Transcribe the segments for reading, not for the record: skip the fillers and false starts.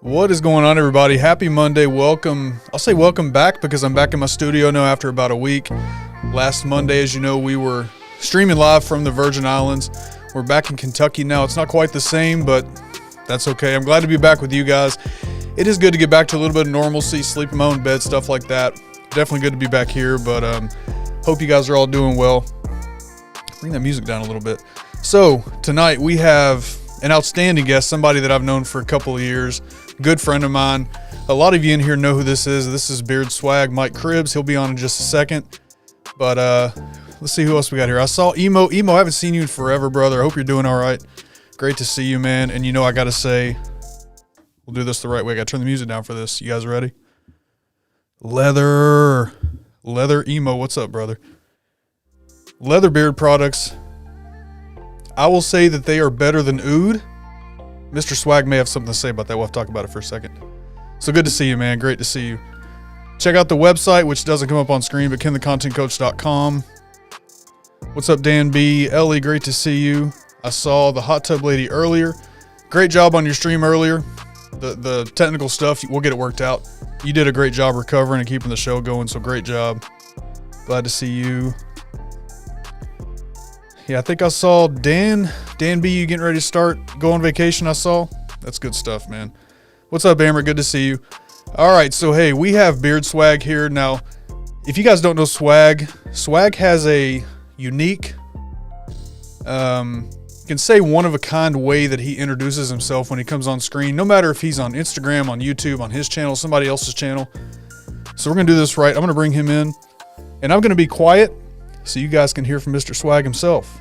What is going on, everybody? Happy Monday. Welcome. I'll say welcome back because I'm back in my studio now after about a week. Last Monday, as you know, we were streaming live from the Virgin Islands. We're back in Kentucky now. It's not quite the same, but that's okay. I'm glad to be back with you guys. It is good to get back to a little bit of normalcy, sleep in my own bed, stuff like that. Definitely good to be back here, but hope you guys are all doing well. Bring that music down a little bit. So tonight we have an outstanding guest, somebody that I've known for a couple of years, good friend of mine. A lot of you in here know who this is. This is Beard Swag, Mike Cribbs. He'll be on in just a second. But let's see who else we got here. I saw Emo. Emo, I haven't seen you in forever, brother. I hope you're doing all right. Great to see you, man. And you know I got to say, we'll do this the right way. I got to turn the music down for this. You guys ready? Leather Emo, what's up, brother? Leather beard products. I will say that they are better than Oud. Mr. Swag may have something to say about that. We'll have to talk about it for a second. So good to see you, man. Great to see you. Check out the website, which doesn't come up on screen, but KenTheContentCoach.com. What's up, Dan B? Ellie, great to see you. I saw the hot tub lady earlier. Great job on your stream earlier. The technical stuff, we'll get it worked out. You did a great job recovering and keeping the show going, so great job. Glad to see you. Yeah, I think I saw Dan B, you getting ready to start, go on vacation, I saw. That's good stuff, man. What's up, Amber? Good to see you. All right, so hey, we have Beard Swag here. Now, if you guys don't know Swag has a unique, you can say one-of-a-kind way that he introduces himself when he comes on screen, no matter if he's on Instagram, on YouTube, on his channel, somebody else's channel. So we're going to do this right. I'm going to bring him in, and I'm going to be quiet so you guys can hear from Mr. Swag himself.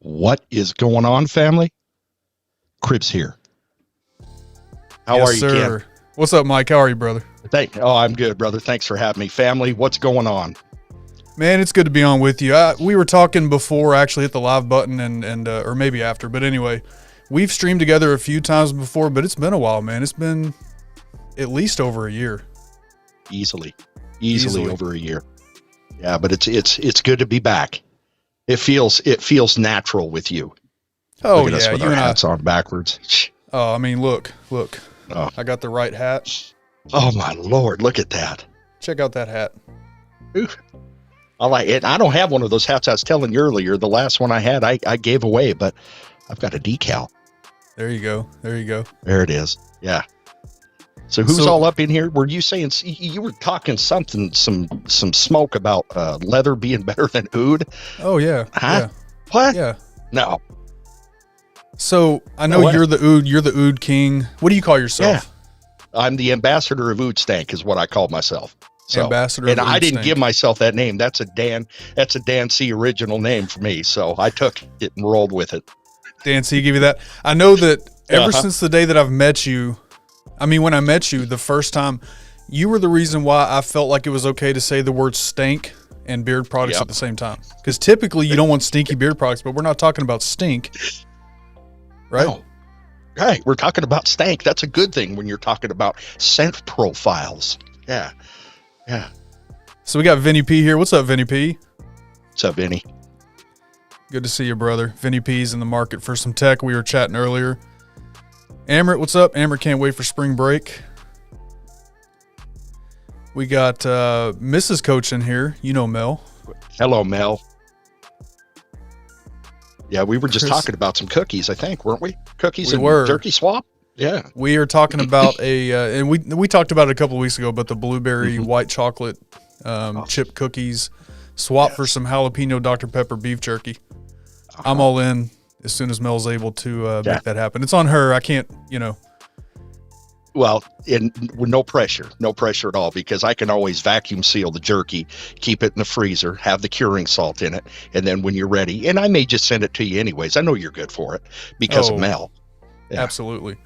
What is going on, family? Cribbs here. How are you, sir? Ken? What's up, Mike? How are you, brother? I'm good, brother. Thanks for having me. Family, what's going on? Man, it's good to be on with you. We were talking before I actually hit the live button and or maybe after, but anyway, we've streamed together a few times before, but it's been a while, man. It's been at least over a year. Easily over a year. Yeah, but it's good to be back. It feels natural with you. Oh, look at yeah, us with our hats on backwards. Oh, I mean, look. Oh. I got the right hat. Oh my Lord, look at that. Check out that hat. Ooh. I like it. I don't have one of those hats I was telling you earlier. The last one I had, I gave away, but I've got a decal. There you go. There it is. Yeah. So who's all up in here? Were you saying you were talking something, some smoke about leather being better than Oud? Oh yeah. Huh? Yeah. What? Yeah. No. So I know you're the Oud king. What do you call yourself? Yeah. I'm the ambassador of Oud Stank is what I call myself. So, ambassador and of I Oud didn't Stank. give myself that name. That's a Dan C original name for me. So I took it and rolled with it. Dan C give you that. I know that ever since the day that I've met you, I mean, when I met you the first time, you were the reason why I felt like it was okay to say the word stank and beard products at the same time. Because typically you don't want stinky beard products, but we're not talking about stink, right? No. Right. We're talking about stank. That's a good thing when you're talking about scent profiles. Yeah. Yeah. So we got Vinny P here. What's up, Vinny P? What's up, Vinny? Good to see you, brother. Vinny P's in the market for some tech. We were chatting earlier. Amrit, what's up? Amrit can't wait for spring break. We got Mrs. Coach in here. You know Mel. Hello, Mel. Yeah, we were just talking about some cookies, I think, weren't we? Cookies and jerky swap? Yeah. We are talking about and we talked about it a couple of weeks ago, but the blueberry white chocolate chip cookies swap for some jalapeno Dr. Pepper beef jerky. I'm all in as soon as Mel's able to make that happen. It's on her. I can't, Well, with no pressure at all, because I can always vacuum seal the jerky, keep it in the freezer, have the curing salt in it, and then when you're ready, and I may just send it to you anyways. I know you're good for it because of Mel. Yeah. Absolutely.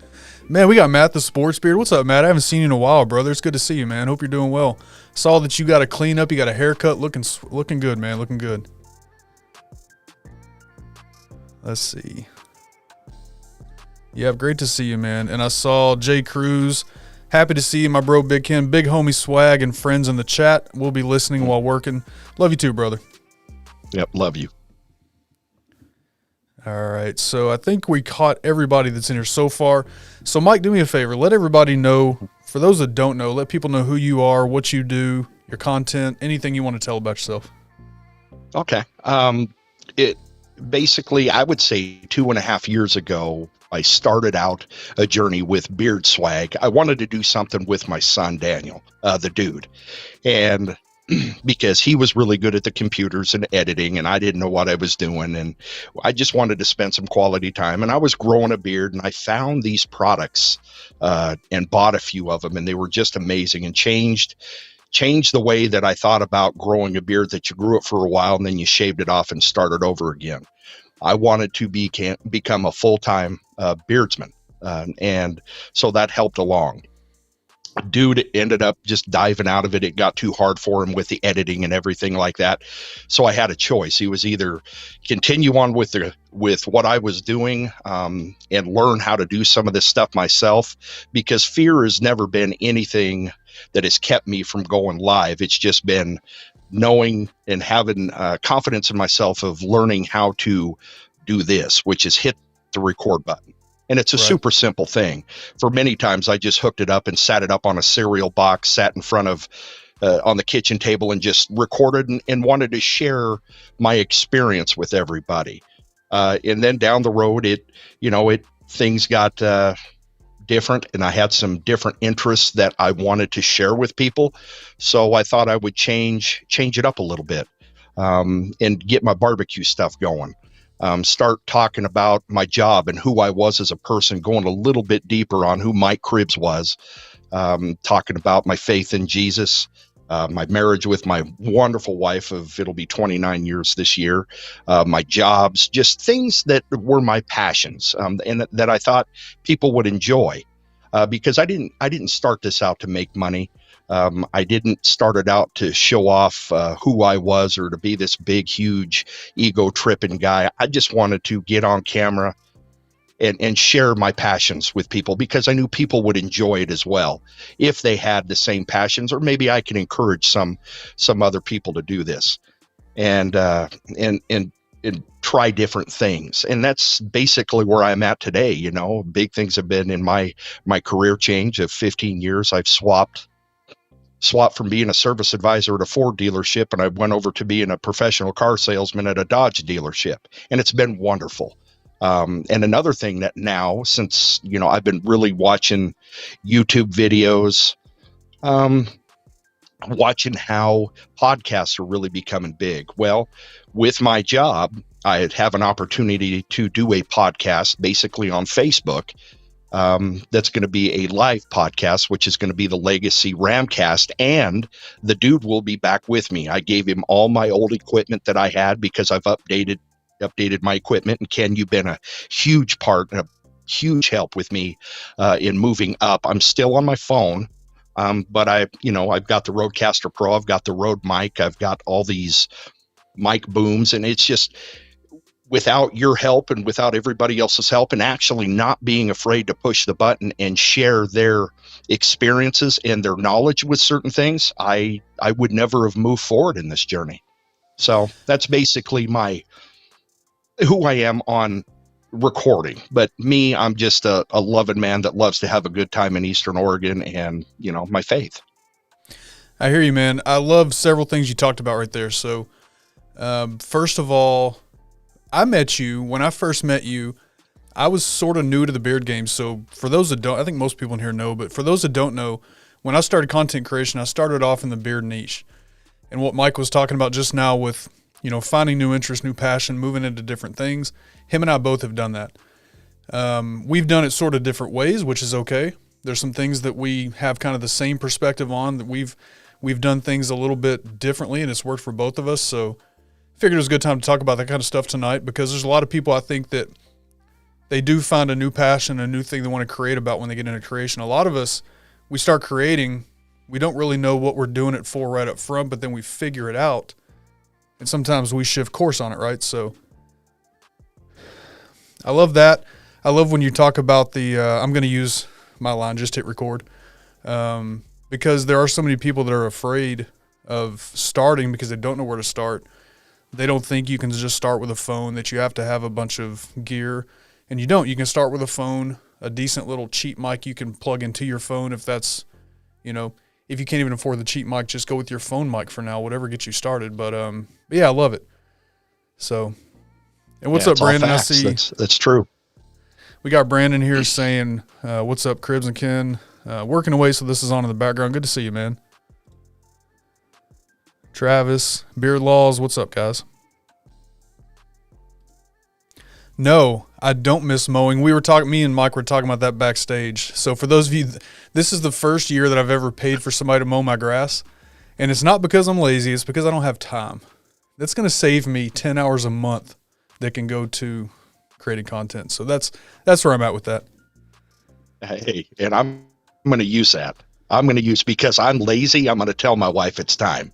Man, we got Matt the Sports Beard. What's up, Matt? I haven't seen you in a while, brother. It's good to see you, man. Hope you're doing well. Saw that you got a cleanup. You got a haircut. Looking good, man. Looking good. Let's see. Yeah, great to see you, man. And I saw Jay Cruz. Happy to see you, my bro, Big Ken. Big homie Swag and friends in the chat. We'll be listening while working. Love you too, brother. Yep, love you. All right. So I think we caught everybody that's in here so far. So Mike, do me a favor. Let everybody know, for those that don't know, let people know who you are, what you do, your content, anything you want to tell about yourself. Okay. It basically, I would say 2.5 years ago, I started out a journey with Beard Swag. I wanted to do something with my son, Daniel, the dude. And because he was really good at the computers and editing, and I didn't know what I was doing. And I just wanted to spend some quality time. And I was growing a beard, and I found these products and bought a few of them, and they were just amazing and changed the way that I thought about growing a beard, that you grew it for a while and then you shaved it off and started over again. I wanted to become a full-time beardsman. And so that helped along. Dude ended up just diving out of it. It got too hard for him with the editing and everything like that. So I had a choice. He was either continue on with what I was doing and learn how to do some of this stuff myself, because fear has never been anything that has kept me from going live. It's just been knowing and having confidence in myself of learning how to do this, which is hit the record button. And it's a super simple thing. For many times, I just hooked it up and sat it up on a cereal box, sat in front of on the kitchen table and just recorded and wanted to share my experience with everybody. And then down the road, things got different, and I had some different interests that I wanted to share with people. So I thought I would change it up a little bit and get my barbecue stuff going. Start talking about my job and who I was as a person, going a little bit deeper on who Mike Cribbs was, talking about my faith in Jesus, my marriage with my wonderful wife it'll be 29 years this year, my jobs, just things that were my passions and that I thought people would enjoy, because I didn't start this out to make money. I didn't start it out to show off who I was or to be this big, huge, ego-tripping guy. I just wanted to get on camera and share my passions with people, because I knew people would enjoy it as well if they had the same passions, or maybe I can encourage some other people to do this and try different things. And that's basically where I'm at today. Big things have been in my career change of 15 years. I've swapped from being a service advisor at a Ford dealership, and I went over to being a professional car salesman at a Dodge dealership, and it's been wonderful. And another thing that now, since I've been really watching YouTube videos, watching how podcasts are really becoming big. Well, with my job, I have an opportunity to do a podcast basically on Facebook. That's going to be a live podcast, which is going to be the Legacy Ramcast, and the dude will be back with me. I gave him all my old equipment that I had, because I've updated my equipment. And Ken, you've been a huge part and a huge help with me in moving up. I'm still on my phone, but I've got the Rodecaster Pro, I've got the Rode mic, I've got all these mic booms, and it's just, without your help and without everybody else's help, and actually not being afraid to push the button and share their experiences and their knowledge with certain things, I would never have moved forward in this journey. So that's basically who I am on recording. But me, I'm just a loving man that loves to have a good time in Eastern Oregon and, my faith. I hear you, man. I love several things you talked about right there. So first of all, when I first met you, I was sort of new to the beard game. So for those that don't, I think most people in here know, but for those that don't know, when I started content creation, I started off in the beard niche. And what Mike was talking about just now with, finding new interest, new passion, moving into different things, him and I both have done that. We've done it sort of different ways, which is okay. There's some things that we have kind of the same perspective on, that we've done things a little bit differently, and it's worked for both of us. So figured it was a good time to talk about that kind of stuff tonight, because there's a lot of people, I think, that they do find a new passion, a new thing they want to create about when they get into creation. A lot of us, we start creating, we don't really know what we're doing it for right up front, but then we figure it out, and sometimes we shift course on it, right? So I love that. I love when you talk about I'm going to use my line, just hit record, because there are so many people that are afraid of starting because they don't know where to start. they don't think you can just start with a phone, that you have to have a bunch of gear, and you don't. You can start with a phone, a decent little cheap mic you can plug into your phone if that's, if you can't even afford the cheap mic, just go with your phone mic for now, whatever gets you started. But yeah, I love it. So, and what's up, Brandon? I see that's true. We got Brandon here saying, what's up, Cribs and Ken? Working away, so this is on in the background. Good to see you, man. Travis, Beard Laws, what's up, guys? No, I don't miss mowing. Me and Mike were talking about that backstage. So for those of you, this is the first year that I've ever paid for somebody to mow my grass. And it's not because I'm lazy, it's because I don't have time. That's going to save me 10 hours a month that can go to creating content. So that's where I'm at with that. Hey, and I'm going to use that. I'm going to use, because I'm lazy, I'm going to tell my wife it's time.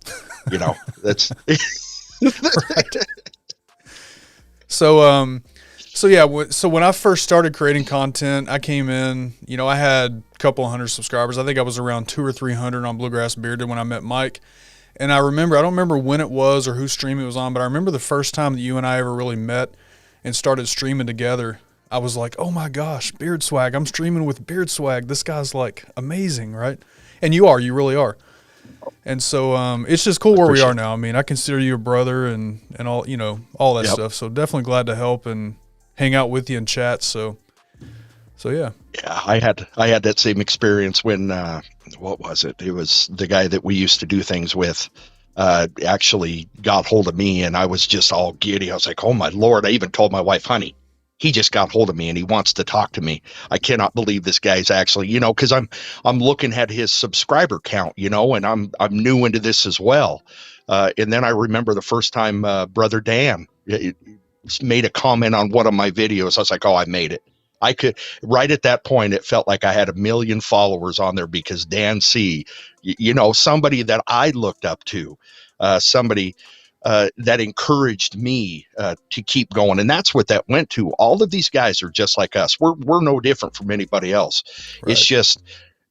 That's right. So when I first started creating content, I came in, I had a couple of hundred subscribers. I think I was around 200 or 300 on Bluegrass Bearded when I met Mike. And I don't remember when it was or whose stream it was on, but I remember the first time that you and I ever really met and started streaming together. I was like, oh my gosh, Beard Swag. I'm streaming with Beard Swag. This guy's like amazing, right? And you really are. And so it's just cool where we are now. I mean, I consider you a brother and all, all that stuff. So definitely glad to help and hang out with you and chat. So yeah. Yeah, I had that same experience when what was it? It was the guy that we used to do things with actually got hold of me, and I was just all giddy. I was like, oh my Lord. I even told my wife, honey, he just got hold of me and he wants to talk to me. I cannot believe this guy's actually, because I'm looking at his subscriber count, and I'm new into this as well. And then I remember the first time Brother Dan made a comment on one of my videos. I was like, oh, I made it. I could, right at that point, it felt like I had 1 million followers on there because Dan C, somebody that I looked up to, somebody that encouraged me to keep going. And that's what that went to. All of these guys are just like us. We're no different from anybody else. Right. It's just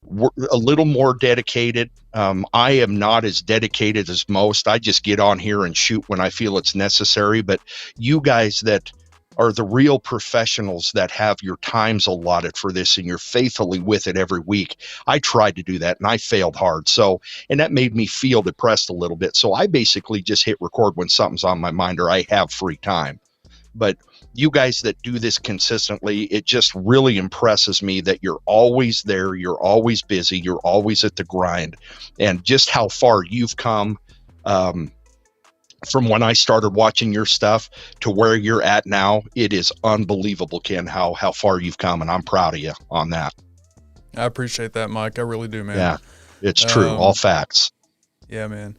we're a little more dedicated. I am not as dedicated as most. I just get on here and shoot when I feel it's necessary. But you guys that are the real professionals that have your times allotted for this and you're faithfully with it every week. I tried to do that and I failed hard. And that made me feel depressed a little bit. So I basically just hit record when something's on my mind or I have free time. But you guys that do this consistently, it just really impresses me that you're always there. You're always busy. You're always at the grind, and just how far you've come, from when I started watching your stuff to where you're at now. It is unbelievable, Ken, how far you've come, and I'm proud of you on that. I appreciate that, Mike. I really do, man. Yeah, it's true. All facts. Yeah, man.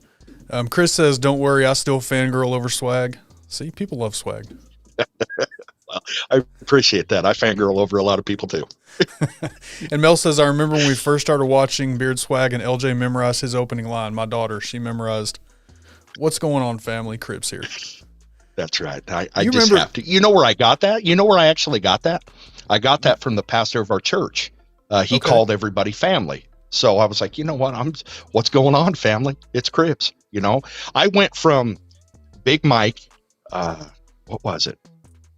Chris says, don't worry, I still fangirl over swag. See, people love swag. Well, I appreciate that. I fangirl over a lot of people too. And Mel says, I remember when we first started watching Beard Swag and LJ memorized his opening line. My daughter, she memorized, what's going on, family? Cribs here. That's right. I just have to. You know where I got that? You know where I actually got that? I got that from the pastor of our church. He called everybody family. So I was like, you know what? What's going on, family? It's Cribs. I went from Big Mike, what was it?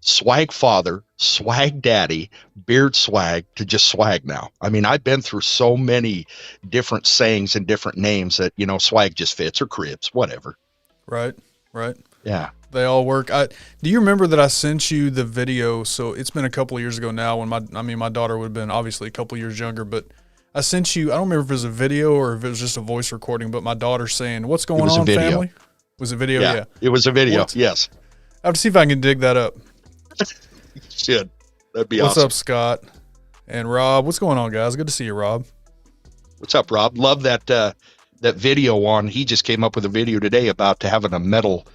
Swag Father, Swag Daddy, Beard Swag, to just Swag now. I mean, I've been through so many different sayings and different names that, Swag just fits, or Cribs, whatever. Right. Yeah. They all work. Do you remember that I sent you the video? So it's been a couple of years ago now when my daughter would have been obviously a couple of years younger, but I sent you, I don't remember if it was a video or if it was just a voice recording, but my daughter saying, what's going on, family? Was it video? Yeah. It was a video. Yes. I have to see if I can dig that up. You should. That'd be What's awesome. up, Scott and Rob? What's going on, guys? Good to see you, Rob. What's up, Rob? Love that video on. He just came up with a video today about having a metal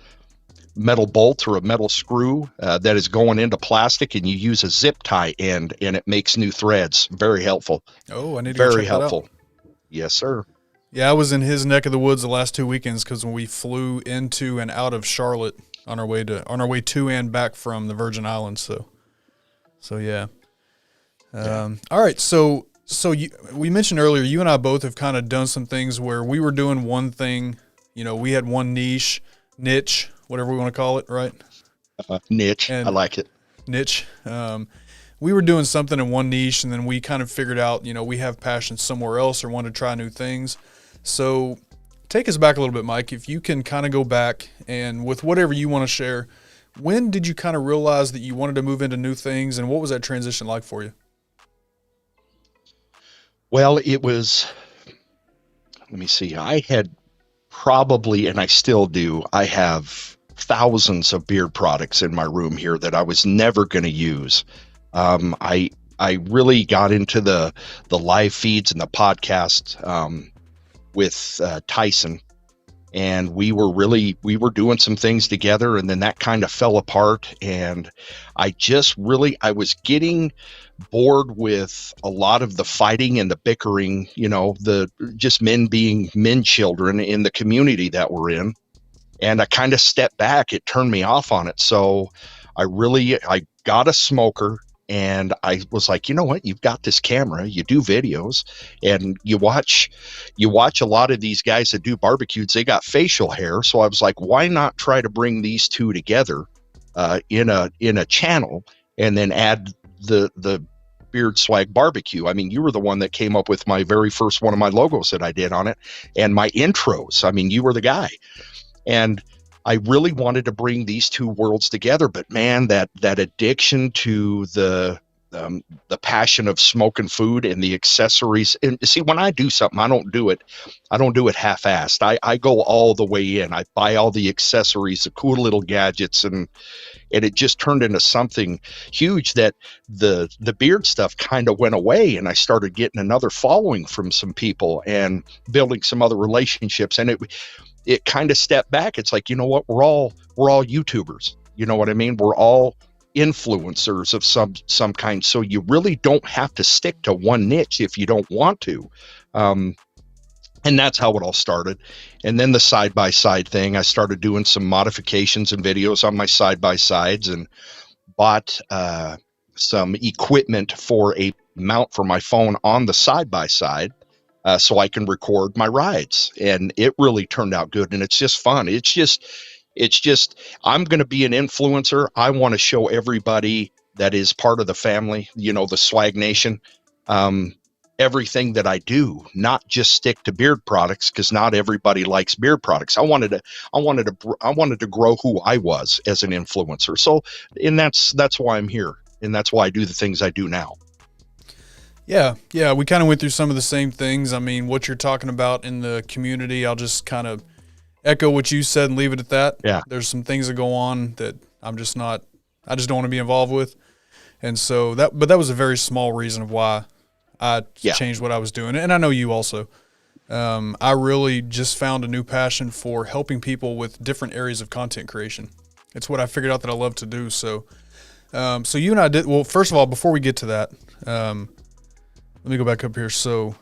bolt or a metal screw that is going into plastic, and you use a zip tie end, and it makes new threads. Very helpful. Oh, I need to Very check that helpful. out. Yes, sir. Yeah, I was in his neck of the woods the last 2 weekends because when we flew into and out of Charlotte on our way to and back from the Virgin Islands. So yeah. All right. So we mentioned earlier, you and I both have kind of done some things where we were doing one thing, we had one niche, whatever we want to call it, right? Niche. And I like it. niche. We were doing something in one niche, and then we kind of figured out, we have passion somewhere else or want to try new things. So take us back a little bit, Mike, if you can kind of go back and with whatever you want to share, when did you kind of realize that you wanted to move into new things, and what was that transition like for you? Well, it was, let me see, I had probably, and I still do, I have thousands of beard products in my room here that I was never going to use. I really got into the live feeds and the podcast with Tyson, and we were doing some things together, and then that kind of fell apart, and I was getting bored with a lot of the fighting and the bickering, the just men being men children in the community that we're in. And I kind of stepped back. It turned me off on it. So I got a smoker, and I was like, you know what? You've got this camera, you do videos, and you watch a lot of these guys that do barbecues. They got facial hair. So I was like, why not try to bring these two together in a channel, and then add the Beard Swag Barbecue. I mean, you were the one that came up with my very first one of my logos that I did on it, and my intros. I mean, you were the guy. And I really wanted to bring these two worlds together, but man, that addiction to the passion of smoking food and the accessories. And see, when I do something, I don't do it half-assed. I go all the way in. I buy all the accessories, the cool little gadgets, and it just turned into something huge that the beard stuff kind of went away, and I started getting another following from some people and building some other relationships, and it kind of stepped back. It's like, you know what, we're all YouTubers. You know what I mean? We're all influencers of some kind. So you really don't have to stick to one niche if you don't want to. And that's how it all started. And then the side-by-side thing, I started doing some modifications and videos on my side-by-sides, and bought some equipment for a mount for my phone on the side-by-side. So I can record my rides, and it really turned out good. And it's just fun. It's just, I'm going to be an influencer. I want to show everybody that is part of the family, the Swag Nation, everything that I do, not just stick to beard products, because not everybody likes beard products. I wanted to grow who I was as an influencer. So, and that's why I'm here, and that's why I do the things I do now. Yeah, we kind of went through some of the same things. I mean, what you're talking about in the community, I'll just kind of echo what you said and leave it at that. Yeah. There's some things that go on that I just don't want to be involved with. And so that was a very small reason of why I changed what I was doing. And I know you also. I really just found a new passion for helping people with different areas of content creation. It's what I figured out that I love to do. So you and I did, well, first of all, before we get to that, let me go back up here. So,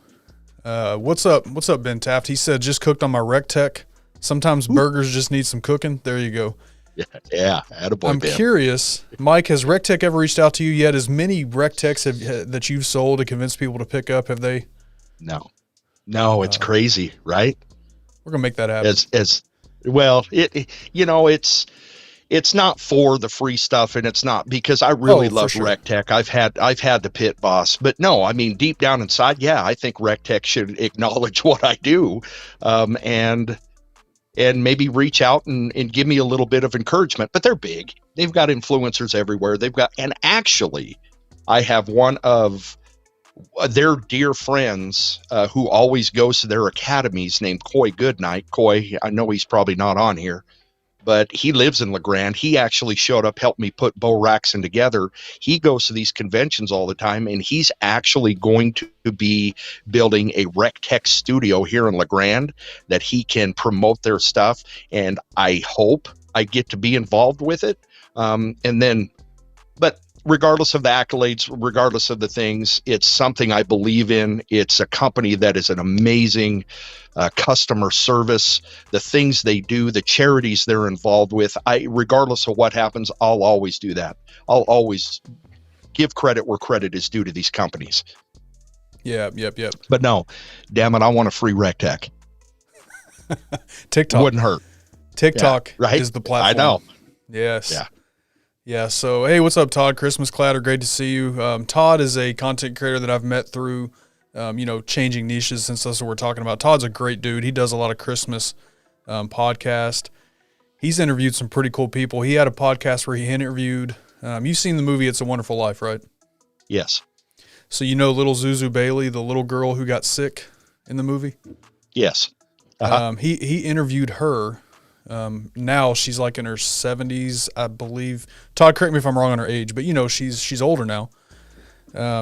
what's up, Ben Taft? He said, just cooked on my RecTech. Sometimes burgers just need some cooking. There you go. Yeah. Attaboy, I'm Ben. Curious, Mike, has RecTech ever reached out to you yet? As many RecTechs that you've sold to convince people to pick up, have they? No, it's crazy, right? We're going to make that happen. Well, it's not for the free stuff, and it's not because I really love RecTech. I've had the pit boss, but no, I mean, deep down inside, I think RecTech should acknowledge what I do, and maybe reach out and give me a little bit of encouragement. But they're big. They've got influencers everywhere. And actually, I have one of their dear friends who always goes to their academies, named Coy Goodnight. Coy, I know he's probably not on here, but he lives in La Grande. He actually showed up, helped me put Bo Raxon together. He goes to these conventions all the time, and he's actually going to be building a RecTech studio here in La Grande that he can promote their stuff. And I hope I get to be involved with it. But regardless of the accolades, regardless of the things, it's something I believe in. It's a company that is an amazing customer service, the things they do, the charities they're involved with. Regardless of what happens, I'll always do that. I'll always give credit where credit is due to these companies. Yep. But no, damn it, I want a free RecTech. TikTok wouldn't hurt. TikTok right. is the platform. I know. Yes. Yeah. Yeah. So, hey, what's up, Todd? Christmas Clatter. Great to see you. Todd is a content creator that I've met through, changing niches, since that's what we're talking about. Todd's a great dude. He does a lot of Christmas podcast. He's interviewed some pretty cool people. He had a podcast where he interviewed, you've seen the movie It's a Wonderful Life, right? Yes. So you know little Zuzu Bailey, the little girl who got sick in the movie? Yes. Uh-huh. He interviewed her. Now she's like in her 70s, I believe. Todd, correct me if I'm wrong on her age, but she's older now.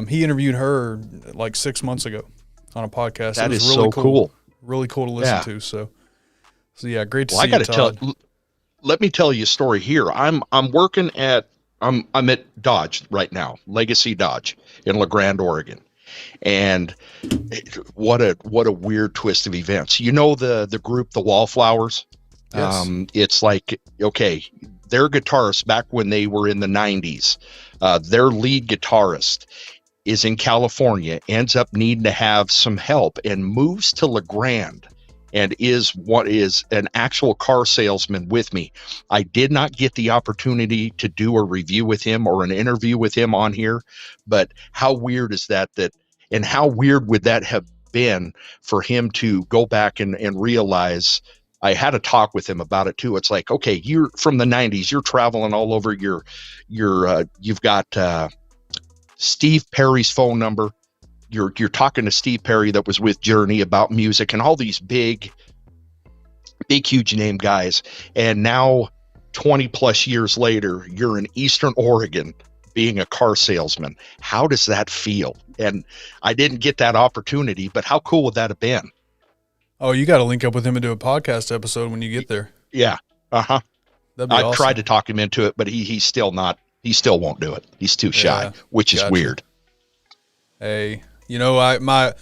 He interviewed her like 6 months ago on a podcast. That is really so cool. Really cool to listen to. So yeah, great to see I got you, to Todd. let me tell you a story here. I'm at Dodge right now, Legacy Dodge in La Grande, Oregon. And what a weird twist of events. You know the group The Wallflowers? Yes. It's like, okay, their guitarist back when they were in the 90s, their lead guitarist is in California, ends up needing to have some help and moves to La Grande and is an actual car salesman with me. I did not get the opportunity to do a review with him or an interview with him on here, but how weird is that and how weird would that have been for him to go back and realize. I had a talk with him about it too. It's like, okay, you're from the 90s, you're traveling all over you've got Steve Perry's phone number. You're talking to Steve Perry that was with Journey about music and all these big, huge name guys. And now 20 plus years later, you're in Eastern Oregon being a car salesman. How does that feel? And I didn't get that opportunity, but how cool would that have been? Oh, you got to link up with him and do a podcast episode when you get there. Yeah. Uh-huh. That'd be awesome. I've tried to talk him into it, but he still won't do it. He's too shy, which is weird. Hey, my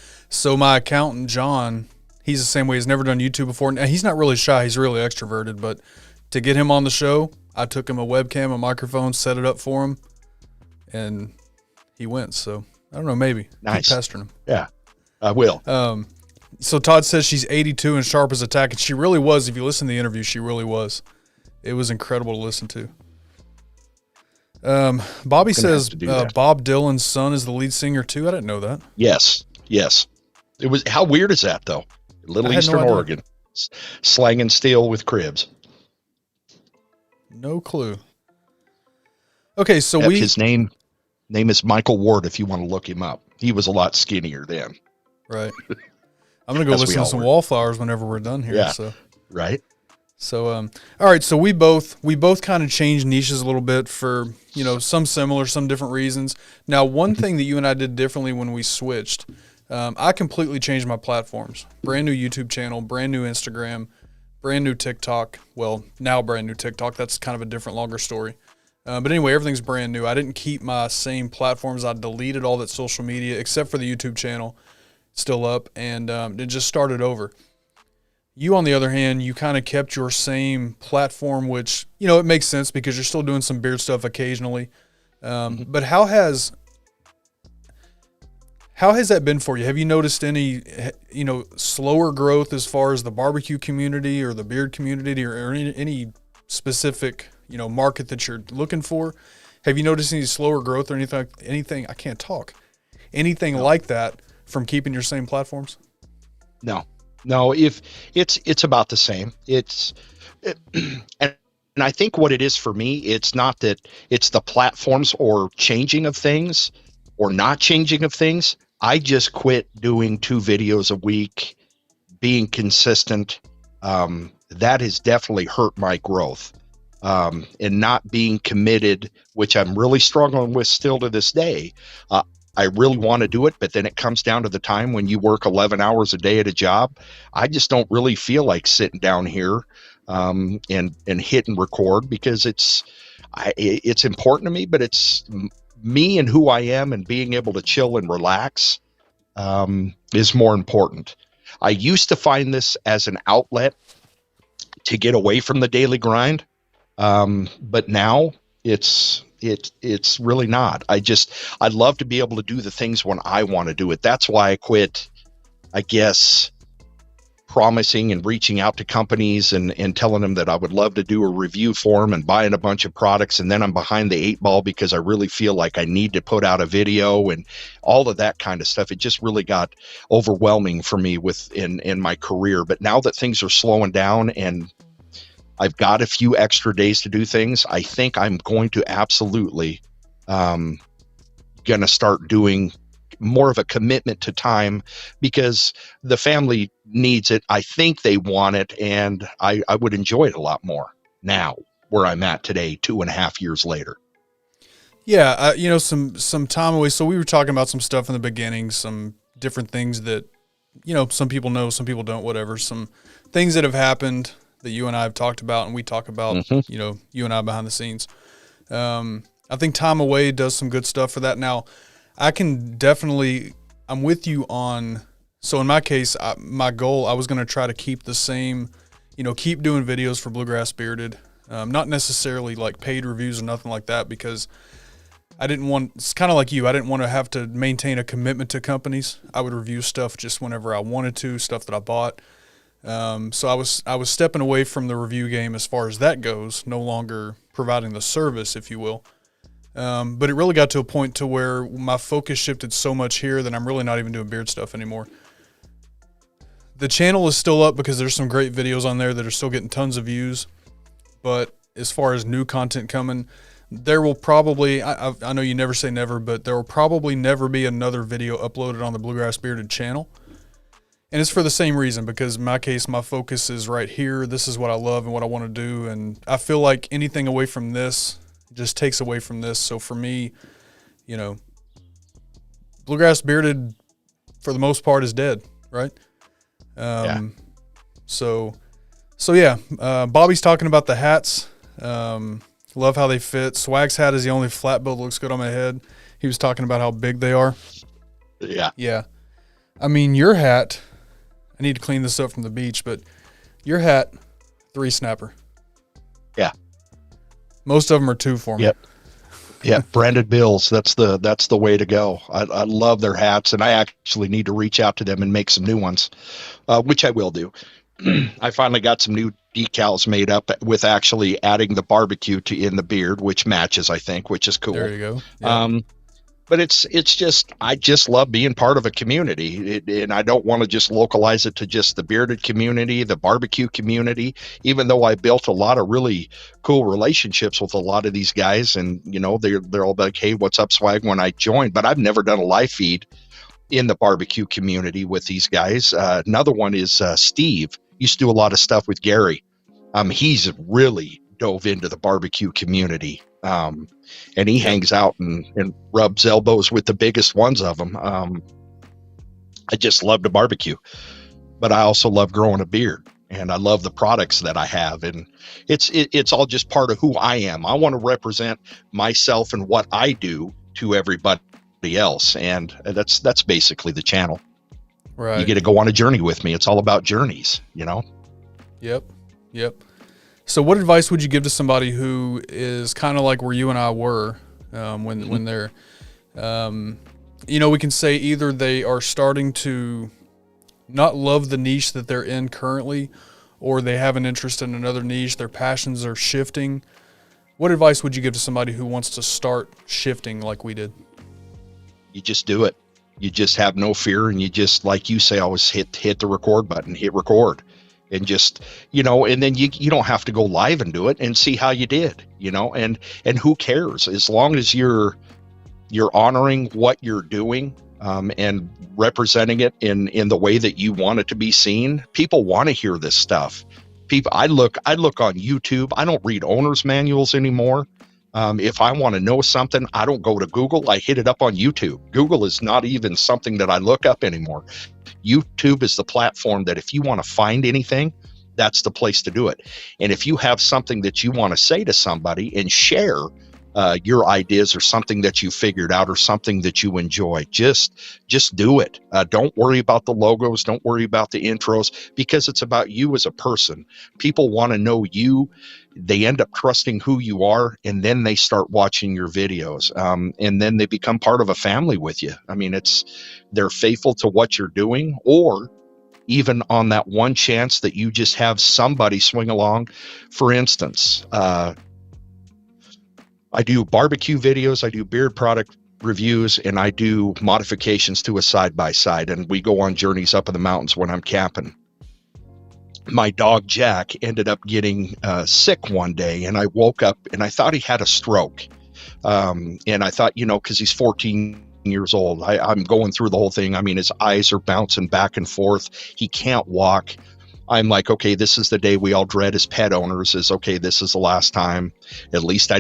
accountant, John, he's the same way. He's never done YouTube before. Now, he's not really shy. He's really extroverted, but to get him on the show, I took him a webcam, a microphone, set it up for him, and he went. So I don't know, maybe. Nice. Keep pestering him. Yeah, I will. So Todd says she's 82 and sharp as a tack, and she really was. If you listen to the interview, she really was. It was incredible to listen to. Bobby says Bob Dylan's son is the lead singer too. I didn't know that. Yes. It was. How weird is that though? Little Eastern Oregon, slanging steel with cribs. No clue. Okay, so his name is Michael Ward. If you want to look him up, he was a lot skinnier then. Right. I'm gonna go listen to some Wallflowers whenever we're done here. Yeah. So. Right. So, all right. So we both kind of changed niches a little bit for, some similar, some different reasons. Now, one thing that you and I did differently when we switched, I completely changed my platforms. Brand new YouTube channel, brand new Instagram, brand new TikTok. Well, now brand new TikTok. That's kind of a different, longer story. But anyway, everything's brand new. I didn't keep my same platforms. I deleted all that social media except for the YouTube channel, still up, and it just started over. You, on the other hand, you kind of kept your same platform, which, it makes sense because you're still doing some beard stuff occasionally. But how has that been for you? Have you noticed any, slower growth as far as the barbecue community or the beard community or any specific, market that you're looking for? Have you noticed any slower growth or anything? I can't talk. Anything like that from keeping your same platforms? No, if it's about the same. And I think what it is for me, it's not that it's the platforms or changing of things or not changing of things. I just quit doing 2 videos a week, being consistent. That has definitely hurt my growth. And not being committed, which I'm really struggling with still to this day. I really want to do it, but then it comes down to the time when you work 11 hours a day at a job. I just don't really feel like sitting down here and hit and record because it's important to me, but it's me and who I am and being able to chill and relax is more important. I used to find this as an outlet to get away from the daily grind, but now it's really not. I'd love to be able to do the things when I want to do it. That's why I quit, I guess, promising and reaching out to companies and telling them that I would love to do a review for them and buying a bunch of products. And then I'm behind the 8 ball because I really feel like I need to put out a video and all of that kind of stuff. It just really got overwhelming for me in my career. But now that things are slowing down and I've got a few extra days to do things, I think I'm going to absolutely going to start doing more of a commitment to time because the family needs it. I think they want it, and I would enjoy it a lot more now where I'm at today, 2.5 years later. Yeah, some time away. So we were talking about some stuff in the beginning, some different things that, some people know, some people don't, whatever. Some things that have happened that you and I have talked about, and we talk about, you and I behind the scenes. I think time away does some good stuff for that. Now, I'm with you on, so in my case, my goal, I was going to try to keep the same, keep doing videos for Bluegrass Bearded. Not necessarily like paid reviews or nothing like that, because it's kind of like you, I didn't want to have to maintain a commitment to companies. I would review stuff just whenever I wanted to, stuff that I bought. So I was stepping away from the review game as far as that goes, no longer providing the service, if you will. But it really got to a point to where my focus shifted so much here that I'm really not even doing beard stuff anymore. The channel is still up because there's some great videos on there that are still getting tons of views. But as far as new content coming, there will probably, I know you never say never, but there will probably never be another video uploaded on the Bluegrass Bearded channel. And it's for the same reason, because in my case, my focus is right here. This is what I love and what I want to do. And I feel like anything away from this just takes away from this. So for me, Bluegrass Bearded for the most part is dead, right? Yeah. So yeah, Bobby's talking about the hats. Love how they fit. Swag's hat is the only flat bill that looks good on my head. He was talking about how big they are. Yeah. Yeah. I mean, your hat, I need to clean this up from the beach, but your hat, 3 snapper. Yeah. Most of them are 2 for me. Yep. Yeah, branded bills. That's the way to go. I love their hats, and I actually need to reach out to them and make some new ones, which I will do. I finally got some new decals made up with actually adding the barbecue in the beard, which matches, I think, which is cool. There you go. Yeah. But it's just, I just love being part of a community, and I don't want to just localize it to just the bearded community, the barbecue community, even though I built a lot of really cool relationships with a lot of these guys. And, they're all like, hey, what's up, Swag, when I joined, but I've never done a live feed in the barbecue community with these guys. Another one is Steve. Used to do a lot of stuff with Gary. He's really dove into the barbecue community. And he hangs out and rubs elbows with the biggest ones of them. I just love to barbecue, but I also love growing a beard, and I love the products that I have. And it's all just part of who I am. I want to represent myself and what I do to everybody else. And that's basically the channel. Right. You get to go on a journey with me. It's all about journeys, Yep. So what advice would you give to somebody who is kind of like where you and I were when they're, we can say either they are starting to not love the niche that they're in currently, or they have an interest in another niche, their passions are shifting. What advice would you give to somebody who wants to start shifting like we did? You just do it. You just have no fear, and you just, like you say, always hit the record button, hit record. And just, and then you don't have to go live and do it and see how you did, and who cares, as long as you're honoring what you're doing, and representing it in the way that you want it to be seen. People want to hear this stuff. I look on YouTube. I don't read owner's manuals anymore. If I want to know something, I don't go to Google. I hit it up on YouTube. Google is not even something that I look up anymore. YouTube is the platform that if you want to find anything, that's the place to do it. And if you have something that you want to say to somebody and share your ideas, or something that you figured out, or something that you enjoy, just do it. Don't worry about the logos. Don't worry about the intros, because it's about you as a person. People want to know you. They end up trusting who you are, and then they start watching your videos. And then they become part of a family with you. I mean, they're faithful to what you're doing, or even on that one chance that you just have somebody swing along. For instance, I do barbecue videos, I do beard product reviews, and I do modifications to a side-by-side, and we go on journeys up in the mountains when I'm camping. My dog Jack ended up getting sick one day, and I woke up and I thought he had a stroke. And I thought, because he's 14 years old, I'm going through the whole thing. I mean, his eyes are bouncing back and forth. He can't walk. I'm like, okay, this is the day we all dread as pet owners, is okay, this is the last time. At least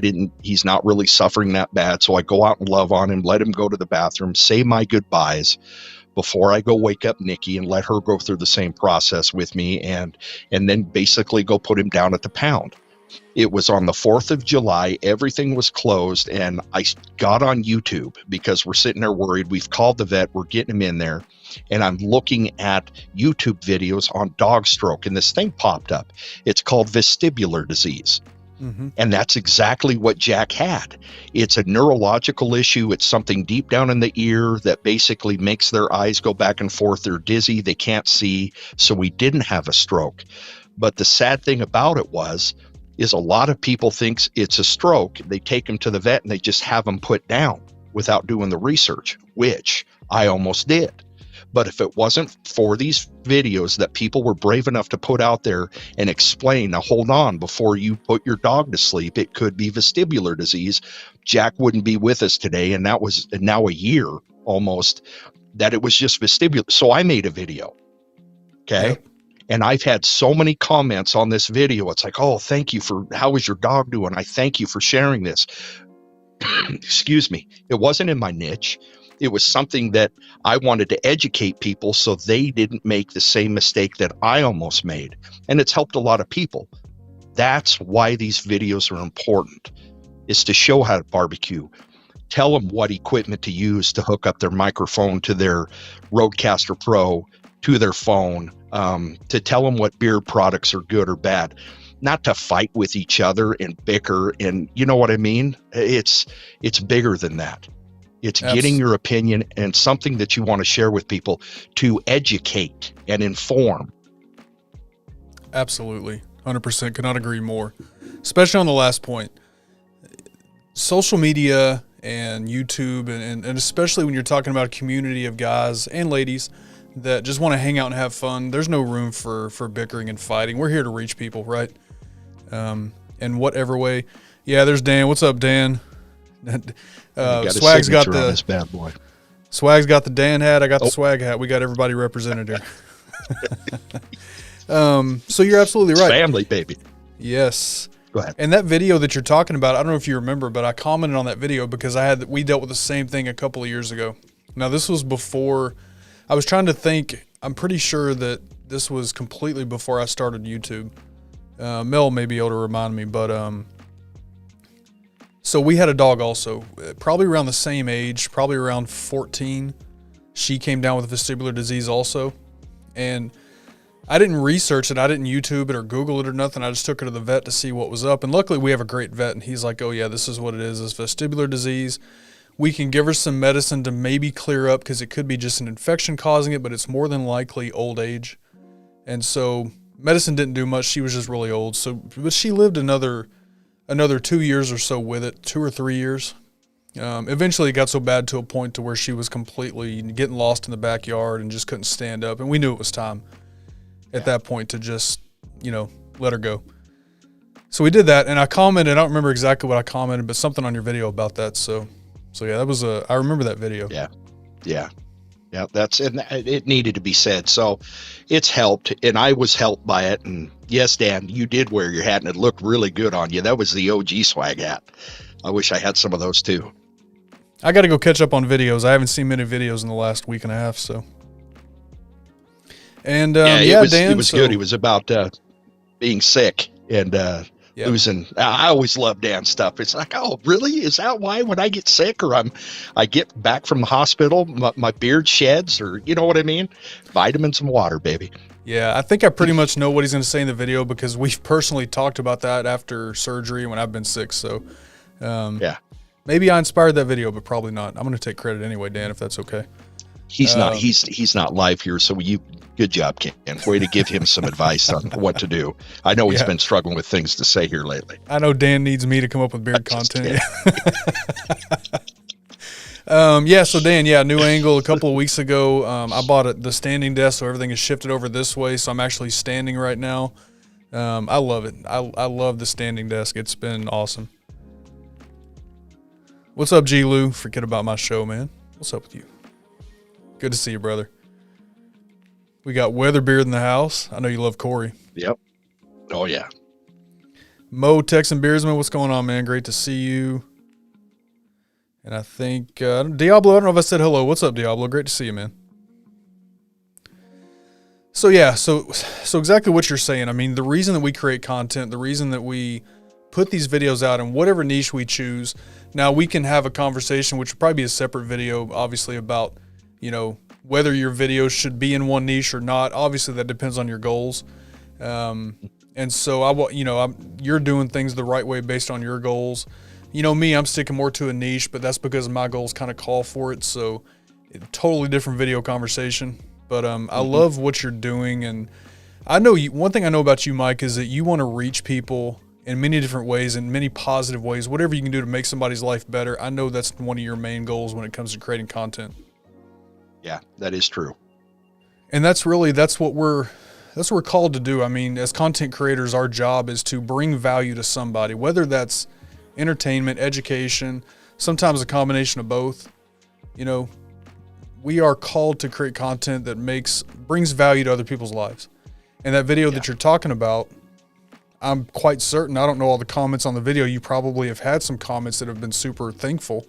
he's not really suffering that bad. So I go out and love on him, let him go to the bathroom, say my goodbyes before I go wake up Nikki and let her go through the same process with me, and then basically go put him down at the pound. It was on the 4th of July. Everything was closed, and I got on YouTube because we're sitting there worried. We've called the vet. We're getting him in there, and I'm looking at YouTube videos on dog stroke, and this thing popped up. It's called vestibular disease. Mm-hmm. And that's exactly what Jack had. It's a neurological issue. It's something deep down in the ear that basically makes their eyes go back and forth. They're dizzy. They can't see. So we didn't have a stroke. But the sad thing about it is a lot of people think it's a stroke. They take him to the vet and they just have him put down without doing the research, which I almost did. But if it wasn't for these videos that people were brave enough to put out there and explain, now hold on, before you put your dog to sleep, it could be vestibular disease, Jack wouldn't be with us today. And that was now a year almost that it was just vestibular. So I made a video. Okay. Yep. And I've had so many comments on this video. It's like, oh, thank you how is your dog doing? I thank you for sharing this. Excuse me. It wasn't in my niche. It was something that I wanted to educate people so they didn't make the same mistake that I almost made. And it's helped a lot of people. That's why these videos are important, is to show how to barbecue. Tell them what equipment to use to hook up their microphone to their Rodecaster Pro, to their phone, to tell them what beard products are good or bad. Not to fight with each other and bicker, and you know what I mean? It's bigger than that. It's getting your opinion and something that you want to share with people to educate and inform. Absolutely. 100%. Could not agree more. Especially on the last point. Social media and YouTube, and especially when you're talking about a community of guys and ladies that just want to hang out and have fun, there's no room for bickering and fighting. We're here to reach people, right? In whatever way. Yeah, there's Dan. What's up, Dan? Swag's got this bad boy. Swag's got the Dan hat. I got the swag hat. We got everybody represented here. So you're absolutely right. Family, baby. Yes. Go ahead. And that video that you're talking about, I don't know if you remember, but I commented on that video because we dealt with the same thing a couple of years ago. Now this was before. I was trying to think. I'm pretty sure that this was completely before I started YouTube. Mel may be able to remind me, but so we had a dog also, probably around the same age, probably around 14. She came down with vestibular disease also. And I didn't research it. I didn't YouTube it or Google it or nothing. I just took her to the vet to see what was up. And luckily we have a great vet, and he's like, oh yeah, this is what it is. It's vestibular disease. We can give her some medicine to maybe clear up because it could be just an infection causing it, but it's more than likely old age. And so medicine didn't do much. She was just really old. But she lived another 2 years or so with it, 2 or 3 years. Eventually it got so bad to a point to where she was completely getting lost in the backyard and just couldn't stand up. And we knew it was time at that point to just, let her go. So we did that. And I commented, I don't remember exactly what I commented, but something on your video about that. So yeah, that was I remember that video. Yeah. And it needed to be said. So it's helped, and I was helped by it. And yes, Dan, you did wear your hat and it looked really good on you. That was the OG swag hat. I wish I had some of those too. I got to go catch up on videos. I haven't seen many videos in the last week and a half. So, and Dan, it was good. He was about being sick and losing. I always love Dan's stuff. It's like, oh, really? Is that why when I get sick or I get back from the hospital, my beard sheds, or you know what I mean? Vitamins and water, baby. Yeah, I think I pretty much know what he's going to say in the video because we've personally talked about that after surgery when I've been sick. So, maybe I inspired that video, but probably not. I'm going to take credit anyway, Dan, if that's okay. He's not live here, so good job, Ken. Way to give him some advice on what to do. I know he's been struggling with things to say here lately. I know Dan needs me to come up with beard content. So Dan, new angle a couple of weeks ago. I bought the standing desk, so everything is shifted over this way, so I'm actually standing right now. I love it. I love the standing desk. It's been awesome. What's up, G. Lou? Forget about my show, man. What's up with you? Good to see you, brother. We got Weatherbeard in the house. I know you love Corey. Yep. Oh, yeah. Mo, Texan Beersman, what's going on, man? Great to see you. And I think Diablo, I don't know if I said hello. What's up, Diablo? Great to see you, man. So exactly what you're saying. I mean, the reason that we create content, the reason that we put these videos out in whatever niche we choose. Now, we can have a conversation, which would probably be a separate video, obviously, about, whether your videos should be in one niche or not. Obviously, that depends on your goals. And so, you're doing things the right way based on your goals. Me, I'm sticking more to a niche, but that's because my goals kind of call for it. So, totally different video conversation. But I love what you're doing. And I know one thing I know about you, Mike, is that you want to reach people in many different ways, in many positive ways, whatever you can do to make somebody's life better. I know that's one of your main goals when it comes to creating content. Yeah, that is true. And that's what we're called to do. I mean, as content creators, our job is to bring value to somebody, whether that's entertainment, education, sometimes a combination of both. We are called to create content that brings value to other people's lives. And that video that you're talking about, I'm quite certain, I don't know all the comments on the video, you probably have had some comments that have been super thankful.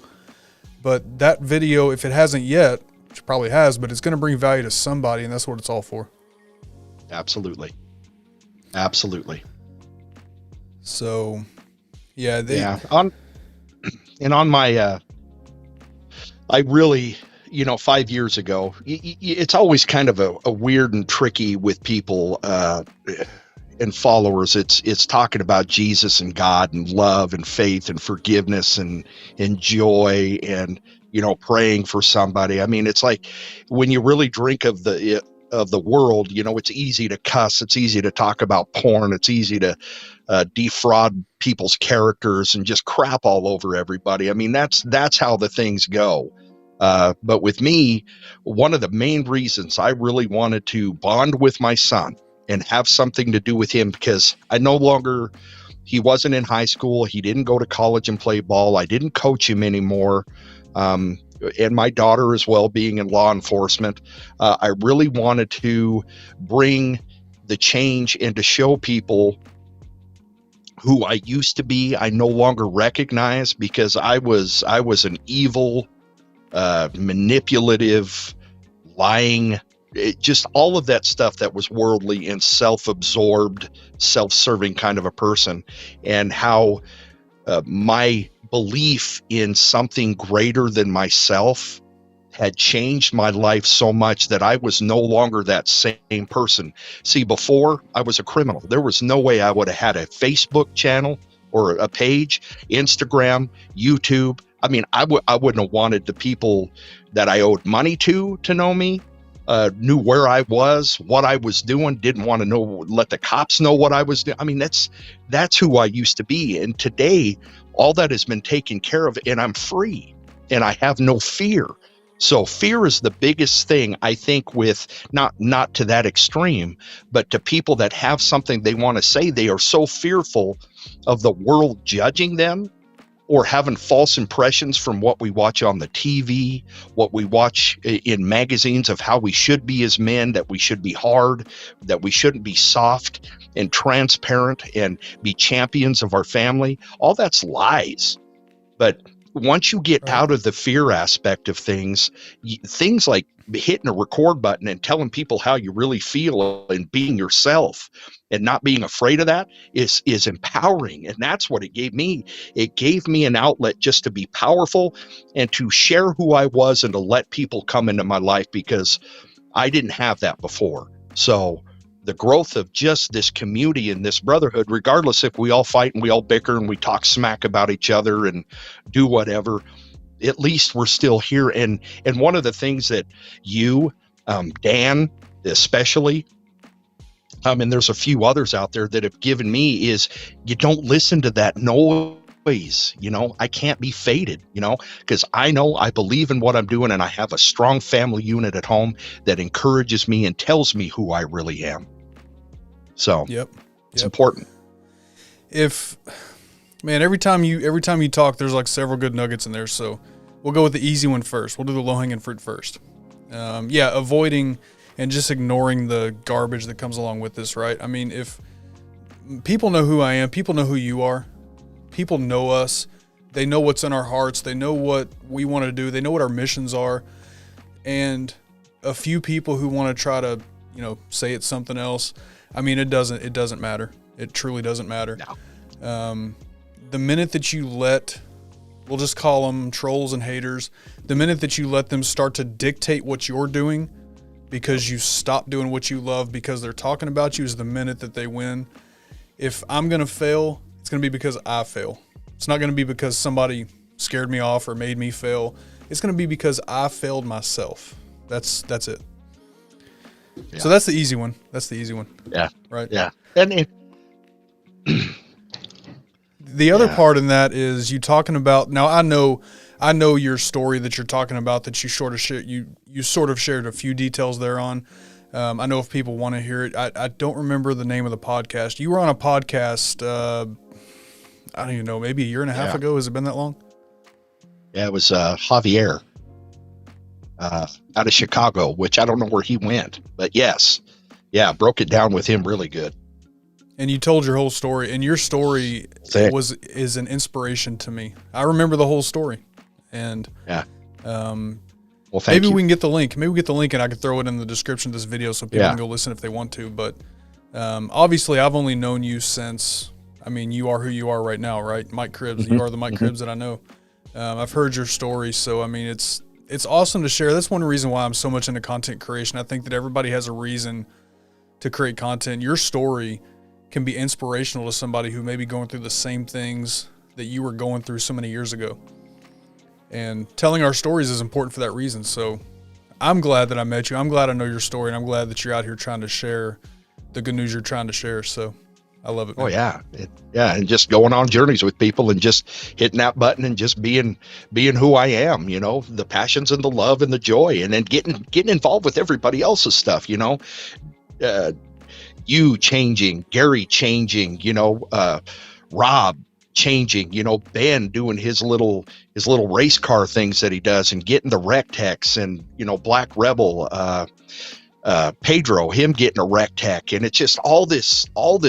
But that video, if it hasn't yet, which it probably has, but it's going to bring value to somebody, and that's what it's all for. Absolutely. So, on my, I really, 5 years ago, it's always kind of a weird and tricky with people and followers. It's talking about Jesus and God and love and faith and forgiveness and joy and, praying for somebody. I mean, it's like when you really drink of the world, it's easy to cuss. It's easy to talk about porn. It's easy to defraud people's characters and just crap all over everybody. I mean, that's how the things go. But with me, one of the main reasons I really wanted to bond with my son and have something to do with him, because he wasn't in high school. He didn't go to college and play ball. I didn't coach him anymore. And my daughter as well, being in law enforcement, I really wanted to bring the change and to show people who I used to be. I no longer recognize, because I was an evil, manipulative, lying, just all of that stuff that was worldly and self-absorbed, self-serving kind of a person, and how my belief in something greater than myself had changed my life so much that I was no longer that same person. See, before, I was a criminal. There was no way I would have had a Facebook channel or a page, Instagram, YouTube. I mean, I wouldn't have wanted the people that I owed money to know me, knew where I was, what I was doing, didn't want to let the cops know what I was doing. I mean, that's who I used to be. And today, all that has been taken care of, and I'm free, and I have no fear. So fear is the biggest thing, I think, with not to that extreme, but to people that have something they want to say. They are so fearful of the world judging them, or having false impressions from what we watch on the TV, what we watch in magazines of how we should be as men, that we should be hard, that we shouldn't be soft and transparent and be champions of our family. All that's lies. But once you get out of the fear aspect of things like hitting a record button and telling people how you really feel and being yourself and not being afraid of that is empowering. And that's what it gave me. It gave me an outlet just to be powerful and to share who I was and to let people come into my life, because I didn't have that before. So the growth of just this community and this brotherhood, regardless if we all fight and we all bicker and we talk smack about each other and do whatever, at least we're still here. And one of the things that you, Dan, especially, and there's a few others out there that have given me is you don't listen to that noise. I can't be faded, because I know I believe in what I'm doing, and I have a strong family unit at home that encourages me and tells me who I really am. So it's important. Every time you talk, there's like several good nuggets in there. So we'll go with the easy one first. We'll do the low-hanging fruit first. Avoiding and just ignoring the garbage that comes along with this, right? I mean, if people know who I am, people know who you are. People know us. They know what's in our hearts. They know what we want to do. They know what our missions are. And a few people who want to try to, say it's something else. I mean, it doesn't matter. It truly doesn't matter. No. The minute that you we'll just call them trolls and haters, the minute that you let them start to dictate what you're doing because you stop doing what you love because they're talking about you is the minute that they win. If I'm going to fail, it's going to be because I fail. It's not going to be because somebody scared me off or made me fail. It's going to be because I failed myself. That's it. Yeah. So that's the easy one. Yeah. Right. Yeah. And the other part in that is you talking about, now I know your story that you're talking about that you sort of shared a few details there on. I know if people want to hear it, I don't remember the name of the podcast. You were on a podcast, I don't even know, maybe a year and a half ago. Has it been that long? Yeah, it was Javier out of Chicago, which I don't know where he went, but yes. Yeah, broke it down with him really good. And you told your whole story, and your story is an inspiration to me. I remember the whole story. And well, maybe we can get the link. Maybe we get the link and I can throw it in the description of this video so people can go listen if they want to. But obviously I've only known you since, you are who you are right now, right? Mike Cribbs. You are the Mike Cribbs that I know. I've heard your story. So, it's awesome to share. That's one reason why I'm so much into content creation. I think that everybody has a reason to create content. Your story can be inspirational to somebody who may be going through the same things that you were going through so many years ago. And telling our stories is important for that reason. So I'm glad that I met you. I'm glad I know your story, and I'm glad that you're out here trying to share the good news you're trying to share. So I love it, man. Oh yeah. And just going on journeys with people and just hitting that button and just being who I am, the passions and the love and the joy, and then getting involved with everybody else's stuff, you changing, Gary changing, Rob changing, Ben doing his little race car things that he does, and getting the Rectex, and Black Rebel, Pedro, him getting a Rectech, and it's just all this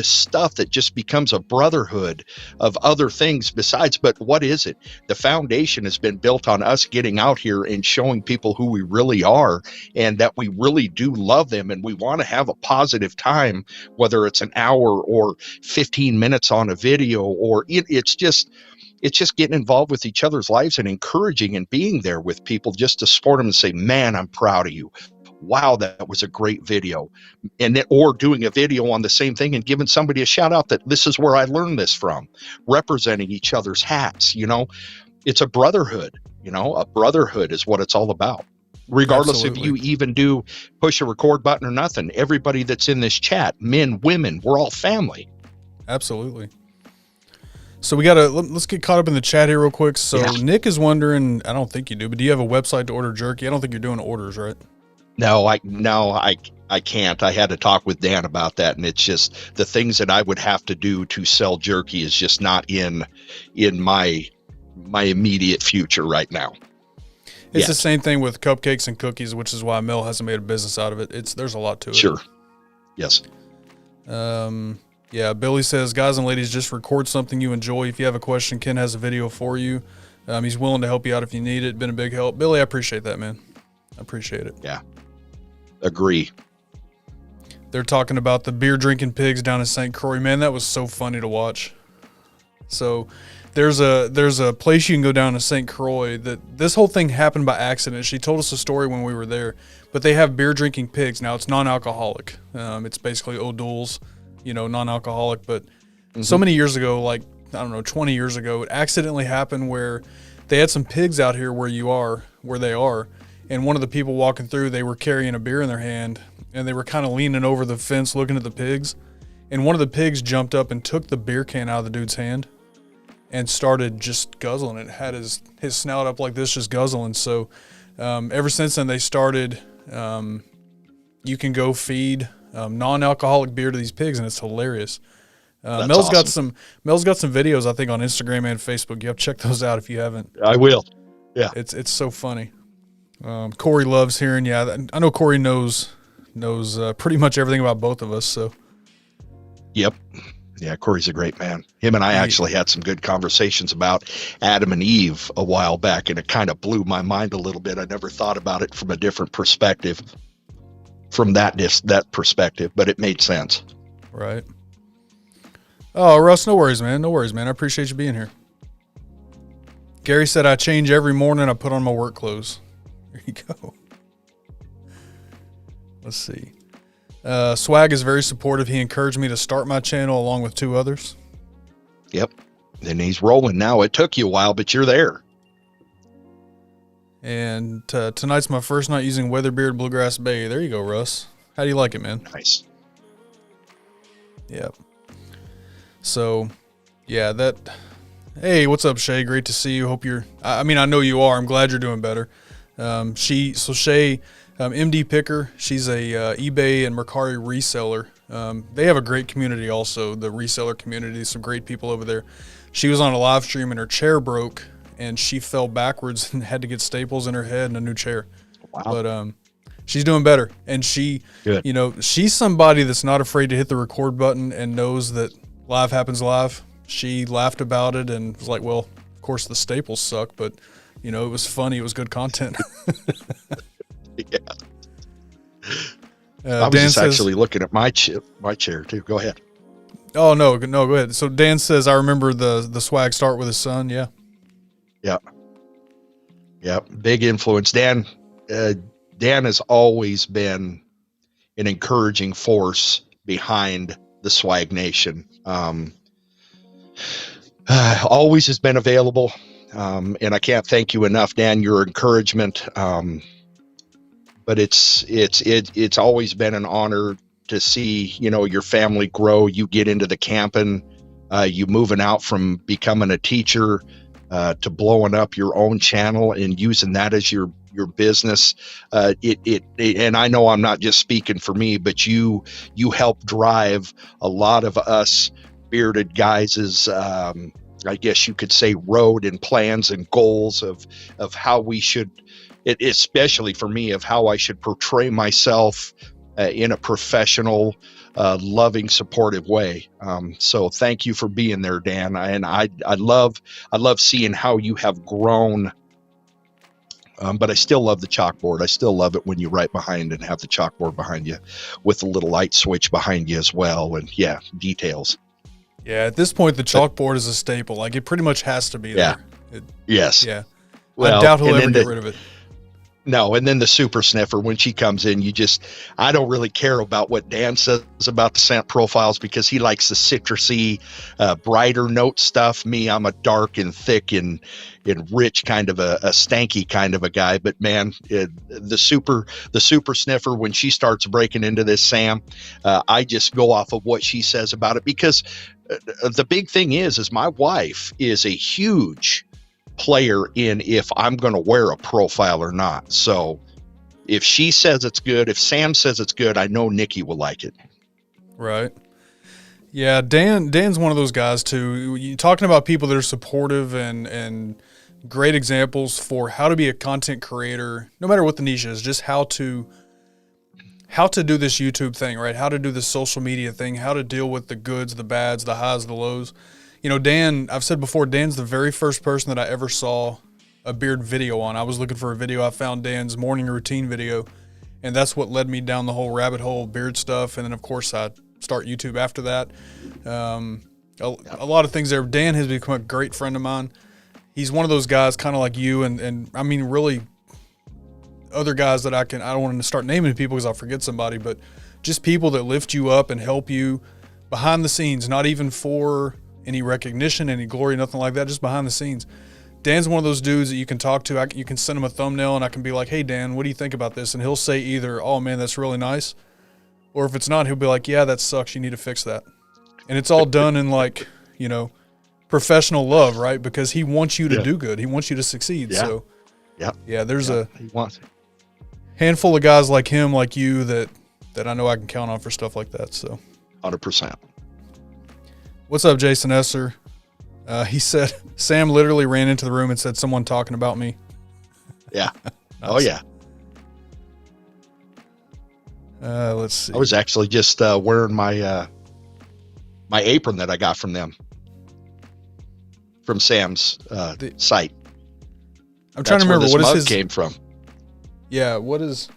stuff that just becomes a brotherhood of other things besides. But what is it? The foundation has been built on us getting out here and showing people who we really are, and that we really do love them, and we want to have a positive time, whether it's an hour or 15 minutes on a video, or it's just getting involved with each other's lives and encouraging and being there with people just to support them and say, man, I'm proud of you. Wow, that was a great video. Or doing a video on the same thing and giving somebody a shout out that this is where I learned this from, representing each other's hats. It's a brotherhood, a brotherhood is what it's all about. Regardless if you even do push a record button or nothing, everybody that's in this chat, men, women, we're all family. Absolutely. So let's get caught up in the chat here real quick. So Nick is wondering, I don't think you do, but do you have a website to order jerky? I don't think you're doing orders, right? No, I can't. I had to talk with Dan about that, and it's just the things that I would have to do to sell jerky is just not in my immediate future right now. It's the same thing with cupcakes and cookies, which is why Mel hasn't made a business out of it. There's a lot to it. Sure. Yes. Billy says, guys and ladies, just record something you enjoy. If you have a question, Ken has a video for you. He's willing to help you out if you need it. Been a big help. Billy, I appreciate that, man. I appreciate it. Yeah. Agree. They're talking about the beer drinking pigs down in St. Croix. Man, that was so funny to watch. So there's a place you can go down to St. Croix that this whole thing happened by accident. She told us a story when we were there, but they have beer drinking pigs. Now it's non-alcoholic. It's basically O'Doul's, non-alcoholic, but so many years ago, like, I don't know, 20 years ago, it accidentally happened where they had some pigs out here where they are. And one of the people walking through, they were carrying a beer in their hand, and they were kind of leaning over the fence looking at the pigs. And one of the pigs jumped up and took the beer can out of the dude's hand and started just guzzling it. Had his snout up like this, just guzzling. So ever since then, they started, you can go feed non-alcoholic beer to these pigs, and it's hilarious. Mel's awesome. got some videos, I think, on Instagram and Facebook. You have to check those out if you haven't. I will. Yeah. It's so funny. Corey loves hearing. Yeah, I know Corey knows pretty much everything about both of us. So. Yep. Yeah, Corey's a great man. Him and I actually had some good conversations about Adam and Eve a while back, and it kind of blew my mind a little bit. I never thought about it from a different perspective, from that perspective, but it made sense. Right. Oh, Russ, no worries, man. No worries, man. I appreciate you being here. Gary said, I change every morning. I put on my work clothes. There you go. Let's see. Swag is very supportive. He encouraged me to start my channel along with 2 others. Yep. And he's rolling now. It took you a while, but you're there. And tonight's my first night using Weatherbeard Bluegrass Bay. There you go, Russ. How do you like it, man? Nice. Yep. So, yeah, hey, what's up, Shay? Great to see you. Hope I know you are. I'm glad you're doing better. Shay, MD Picker, she's a eBay and Mercari reseller. They have a great community also, the reseller community, some great people over there. She was on a live stream and her chair broke and she fell backwards and had to get staples in her head and a new chair. Wow. But she's doing better. And Good. She's somebody that's not afraid to hit the record button and knows that live happens live. She laughed about it and was like, well, of course the staples suck, but it was funny. It was good content. Yeah. I was just actually looking at my chair too. Go ahead. Oh, no, go ahead. So Dan says, I remember the swag start with his son. Yeah. Yeah. Yeah. Big influence. Dan has always been an encouraging force behind the Swag Nation. Always has been available. And I can't thank you enough, Dan, your encouragement. But it's always been an honor to see, your family grow. You get into the camping, you moving out from becoming a teacher, to blowing up your own channel and using that as your business. And I know I'm not just speaking for me, but you help drive a lot of us bearded guys' I guess you could say road and plans and goals of how we should, especially for me, of how I should portray myself in a professional, loving, supportive way. So thank you for being there, Dan. And I love seeing how you have grown. But I still love the chalkboard. I still love it when you write behind and have the chalkboard behind you with a little light switch behind you as well. And yeah, details. Yeah, at this point, the chalkboard is a staple. Like, it pretty much has to be there. Yes. Yeah. Well, I doubt he'll ever get rid of it. No, and then the super sniffer, when she comes in, I don't really care about what Dan says about the scent profiles because he likes the citrusy, brighter note stuff. Me, I'm a dark and thick and rich kind of a stanky kind of a guy. But man, the super sniffer, when she starts breaking into this, Sam, I just go off of what she says about it because the big thing is my wife is a huge player in if I'm going to wear a profile or not. So if she says it's good, if Sam says it's good, I know Nikki will like it. Right. Yeah. Dan's one of those guys too. You talking about people that are supportive and great examples for how to be a content creator, no matter what the niche is, just how to do this YouTube thing, right? How to do this social media thing, how to deal with the goods, the bads, the highs, the lows. Dan, I've said before, Dan's the very first person that I ever saw a beard video on. I was looking for a video. I found Dan's morning routine video, and that's what led me down the whole rabbit hole of beard stuff. And then, of course, I start YouTube after that. A lot of things there. Dan has become a great friend of mine. He's one of those guys kind of like you and I mean, really other guys that I don't want to start naming people because I'll forget somebody, but just people that lift you up and help you behind the scenes, not even for any recognition, any glory, nothing like that, just behind the scenes. Dan's one of those dudes that you can talk to. You can send him a thumbnail, and I can be like, "Hey, Dan, what do you think about this?" And he'll say either, "Oh man, that's really nice," or if it's not, he'll be like, "Yeah, that sucks. You need to fix that." And it's all done in like, professional love, right? Because he wants you to do good. He wants you to succeed. Yeah. So, there's he a wants it. handful of guys like him, like you, that I know I can count on for stuff like that. So, 100%. what's up, Jason Esser? He said, Sam literally ran into the room and said, "Someone talking about me." Yeah. Nice. Oh yeah. Let's see. I was actually just wearing my my apron that I got from them, from Sam's site. I'm trying to remember what mug his came from. Yeah, what is?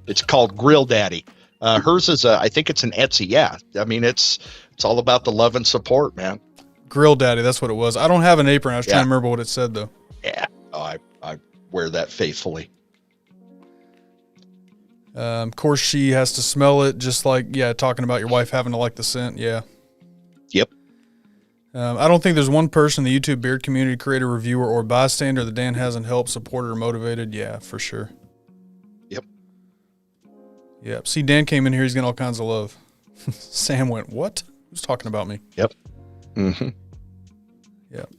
It's called Grill Daddy. Hers is I think it's an Etsy. Yeah, I mean it's all about the love and support, man. Grill Daddy, that's what it was. I don't have an apron. I was trying to remember what it said though. Yeah, I wear that faithfully. Of course, she has to smell it, just like talking about your wife having to like the scent. Yeah. Yep. I don't think there's one person in the YouTube beard community, creator, reviewer, or bystander that Dan hasn't helped, supported, or motivated. Yeah, for sure. Yep. Yep. See, Dan came in here. He's getting all kinds of love. Sam went, "What? Who's talking about me?" Yep. Mm-hmm. Yep.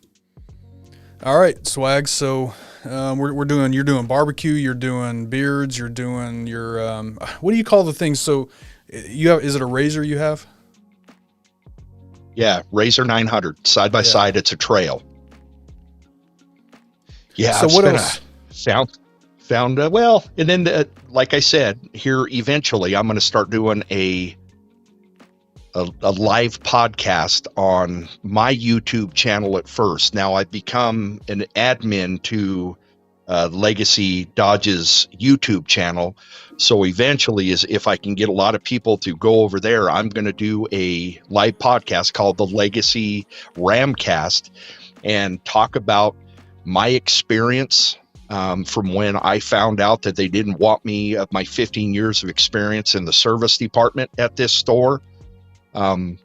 All right, swag. So you're doing barbecue, you're doing beards, you're doing your what do you call the things? So is it a razor you have? Yeah, Razor 900 side by side. It's a trail. Yeah. So what else? Found well, and then like I said, here eventually I'm going to start doing a live podcast on my YouTube channel at first. Now I've become an admin to Legacy Dodge's YouTube channel. So eventually, if I can get a lot of people to go over there, I'm going to do a live podcast called the Legacy Ramcast and talk about my experience from when I found out that they didn't want me of my 15 years of experience in the service department at this store. And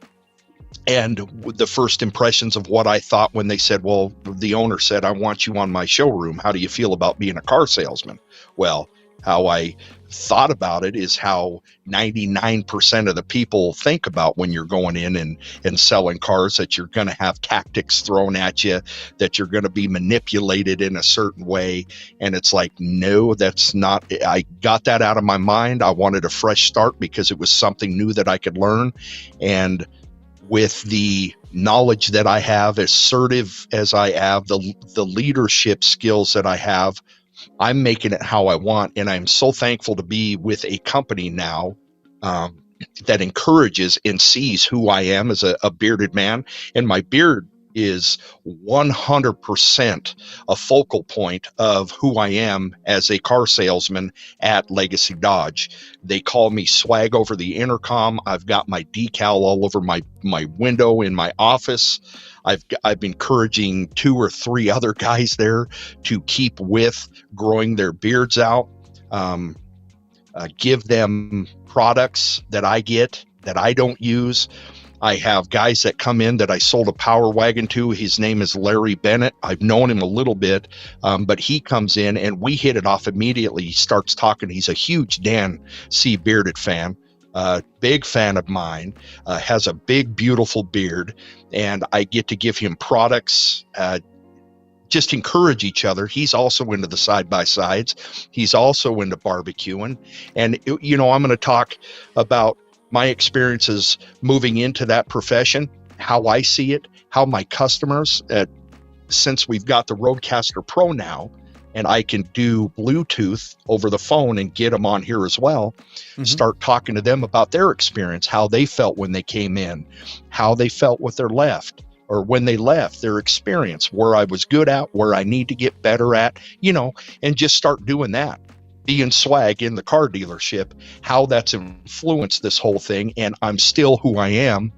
the first impressions of what I thought when they said, well, the owner said, "I want you on my showroom. How do you feel about being a car salesman?" Well, how I thought about it is how 99% of the people think about when you're going in and selling cars, that you're going to have tactics thrown at you, that you're going to be manipulated in a certain way. And it's like, no, that's not. I got that out of my mind. I wanted a fresh start because it was something new that I could learn. And with the knowledge that I have, assertive as I have, the leadership skills that I have, I'm making it how I want. And I'm so thankful to be with a company now that encourages and sees who I am as a bearded man. And my beard is 100% a focal point of who I am as a car salesman at Legacy Dodge. They call me Swag over the intercom. I've got my decal all over my window in my office. I've been encouraging 2 or 3 other guys there to keep with growing their beards out. Give them products that I get that I don't use. I have guys that come in that I sold a Power Wagon to. His name is Larry Bennett. I've known him a little bit, but he comes in and we hit it off immediately. He starts talking. He's a huge Dan C. Bearded fan, big fan of mine, has a big, beautiful beard, and I get to give him products, just encourage each other. He's also into the side-by-sides. He's also into barbecuing. And, I'm going to talk about my experiences moving into that profession, how I see it, how my customers, since we've got the Roadcaster Pro now, and I can do Bluetooth over the phone and get them on here as well, start talking to them about their experience, how they felt when they came in, how they felt with their left, or when they left, their experience, where I was good at, where I need to get better at, and just start doing that. Being Swag in the car dealership, how that's influenced this whole thing. And I'm still who I am,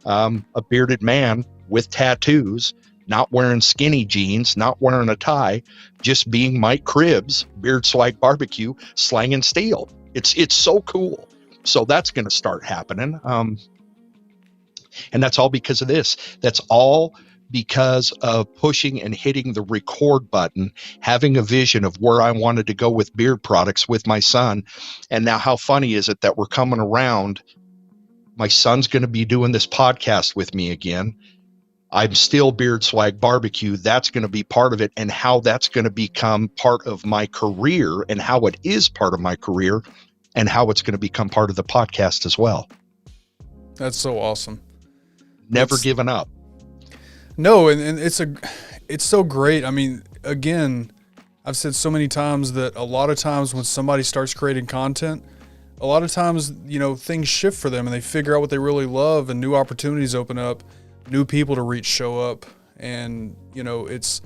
a bearded man with tattoos, not wearing skinny jeans, not wearing a tie, just being Mike Cribbs, Beard Swag Barbecue, slanging steel. It's so cool. So that's going to start happening. And that's all because of this. That's all because of pushing and hitting the record button, having a vision of where I wanted to go with beard products with my son. And now how funny is it that we're coming around? My son's going to be doing this podcast with me again. I'm still Beard Swag Barbecue. That's going to be part of it, and how that's going to become part of my career, and how it is part of my career, and how it's going to become part of the podcast as well. That's so awesome. Never given up. No, and it's so great. I mean, again, I've said so many times that a lot of times when somebody starts creating content, a lot of times, you know, things shift for them and they figure out what they really love, and new opportunities open up, new people to reach show up. And, you know, it's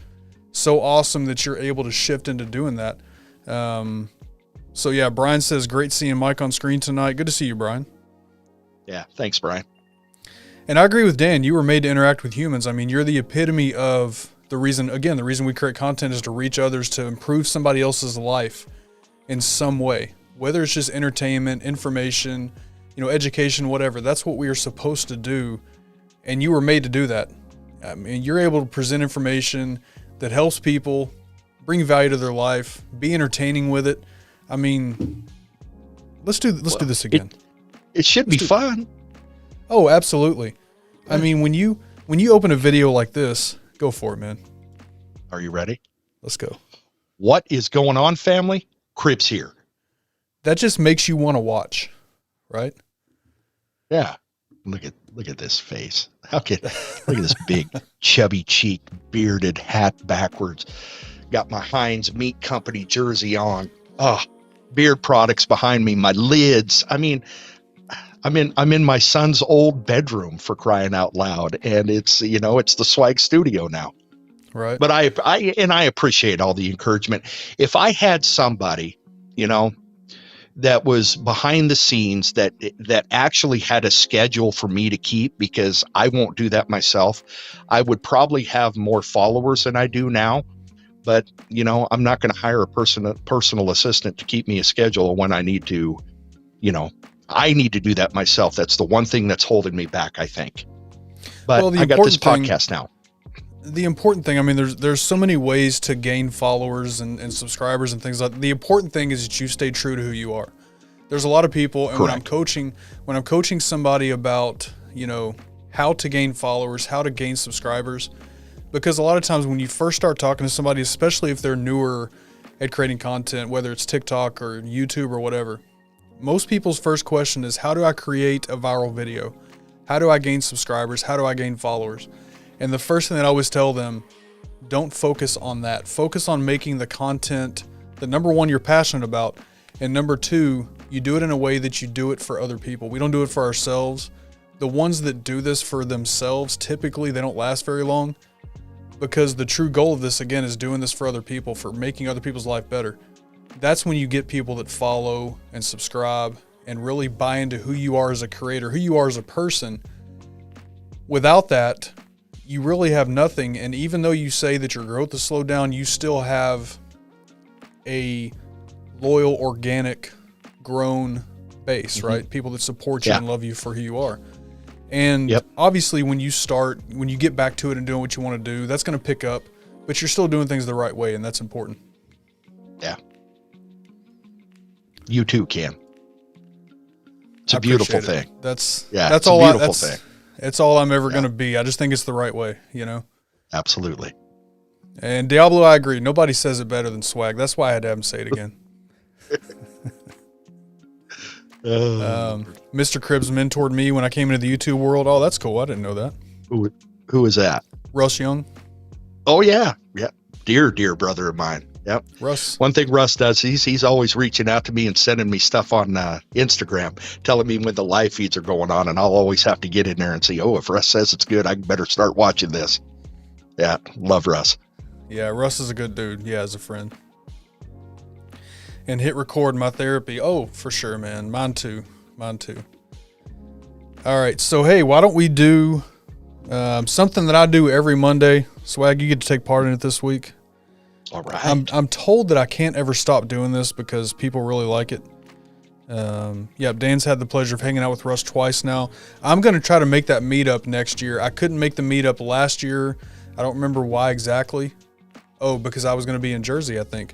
so awesome that you're able to shift into doing that. So yeah, Brian says, great seeing Mike on screen tonight. Good to see you, Brian. Yeah. Thanks, Brian. And I agree with Dan. You were made to interact with humans. I mean, you're the epitome of the reason we create content is to reach others, to improve somebody else's life in some way, whether it's just entertainment, information, you know, education, whatever. That's what we are supposed to do. And you were made to do that. I mean, you're able to present information that helps people, bring value to their life, be entertaining with it. I mean, let's do this again. It should be fun. Oh, absolutely. I mean, when you open a video like this, go for it, man. Are you ready? Let's go. What is going on, family? Cribs here. That just makes you want to watch, right? Yeah. Look at this face. Look at this big chubby cheek, bearded hat backwards. Got my Heinz Meat Company jersey on. Oh, beard products behind me, my lids. I mean, I'm in my son's old bedroom, for crying out loud. And it's, you know, it's the Swag Studio now. Right. But I appreciate all the encouragement. If I had somebody, you know, that was behind the scenes that actually had a schedule for me to keep, because I won't do that myself, I would probably have more followers than I do now. But, you know, I'm not going to hire a personal assistant to keep me a schedule when I need to, you know, I need to do that myself. That's the one thing that's holding me back, I think. But I got this podcast now. The important thing, I mean, there's so many ways to gain followers and subscribers and things like that. The important thing is that you stay true to who you are. There's a lot of people, and Correct. when I'm coaching somebody about, you know, how to gain followers, how to gain subscribers, because a lot of times when you first start talking to somebody, especially if they're newer at creating content, whether it's TikTok or YouTube or whatever, most people's first question is, how do I create a viral video? How do I gain subscribers? How do I gain followers? And the first thing that I always tell them, don't focus on that. Focus on making the content that, number one, you're passionate about, and number two, you do it in a way that you do it for other people. We don't do it for ourselves. The ones that do this for themselves, typically they don't last very long, because the true goal of this, again, is doing this for other people, for making other people's life better. That's when you get people that follow and subscribe and really buy into who you are as a creator, who you are as a person. Without that, you really have nothing. And even though you say that your growth has slowed down, you still have a loyal, organic, grown base, right? People that support you and love you for who you are. And obviously when you get back to it and doing what you want to do, that's going to pick up, but you're still doing things the right way. And that's important. Yeah. You too can. It's a beautiful thing. That's a all. Beautiful thing. It's all I'm ever going to be. I just think it's the right way, you know? Absolutely. And Diablo, I agree. Nobody says it better than Swag. That's why I had to have him say it again. Mr. Cribbs mentored me when I came into the YouTube world. Oh, that's cool. I didn't know that. Who is that? Russ Young. Oh, yeah. Yeah. Dear brother of mine. Yep. Russ. One thing Russ does, he's always reaching out to me and sending me stuff on Instagram, telling me when the live feeds are going on, and I'll always have to get in there and see, oh, if Russ says it's good, I better start watching this. Yeah, love Russ. Yeah, Russ is a good dude. Yeah, as a friend. And hit record my therapy. Oh, for sure, man. Mine too. All right, so hey, why don't we do something that I do every Monday? Swag, you get to take part in it this week. All right. I'm told that I can't ever stop doing this because people really like it. Dan's had the pleasure of hanging out with Russ twice now. I'm going to try to make that meetup next year. I couldn't make the meetup last year I don't remember why exactly. Oh, because I was going to be in Jersey, I think.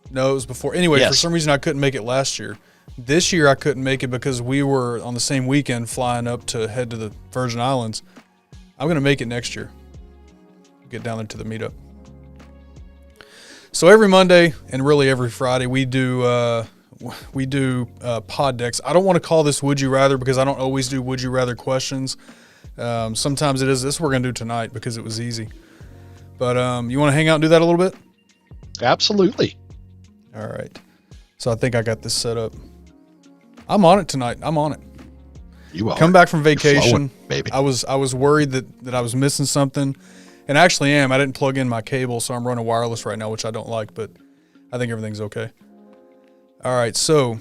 No, it was before. Anyway, Yes. For some reason I couldn't make it last year. This year I couldn't make it because we were on the same weekend flying up to head to the Virgin Islands. I'm going to make it next year. Get down there to the meetup. So every Monday and really every Friday we do pod decks. I don't want to call this Would You Rather because I don't always do Would You Rather questions. Sometimes it is. This we're going to do tonight because it was easy. But you want to hang out and do that a little bit? Absolutely. All right. So I think I got this set up. I'm on it tonight. I'm on it. You are. Come back from You're vacation. flowing, baby. I was worried that I was missing something. And I actually am. I didn't plug in my cable, so I'm running wireless right now, which I don't like, but I think everything's okay. All right, so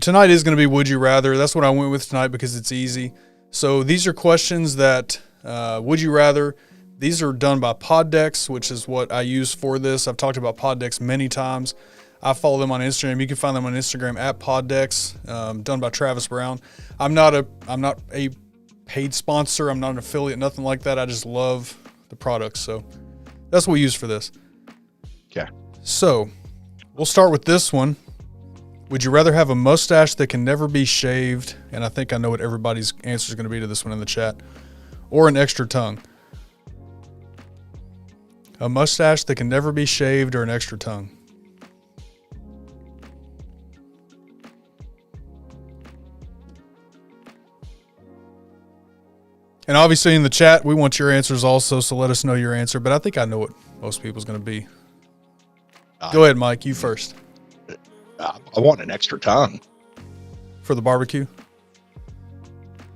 tonight is going to be Would You Rather. That's what I went with tonight because it's easy. So these are questions that, Would You Rather, these are done by Poddex, which is what I use for this. I've talked about Poddex many times. I follow them on Instagram. You can find them on Instagram at Poddex, done by Travis Brown. I'm not a paid sponsor. I'm not an affiliate, nothing like that. I just love the products. So that's what we use for this. Okay. So we'll start with this one. Would you rather have a mustache that can never be shaved? And I think I know what everybody's answer is going to be to this one in the chat. Or an extra tongue? A mustache that can never be shaved or an extra tongue? And obviously in the chat, we want your answers also, so let us know your answer. But I think I know what most people's going to be. Go ahead, Mike. You first. I want an extra tongue. For the barbecue?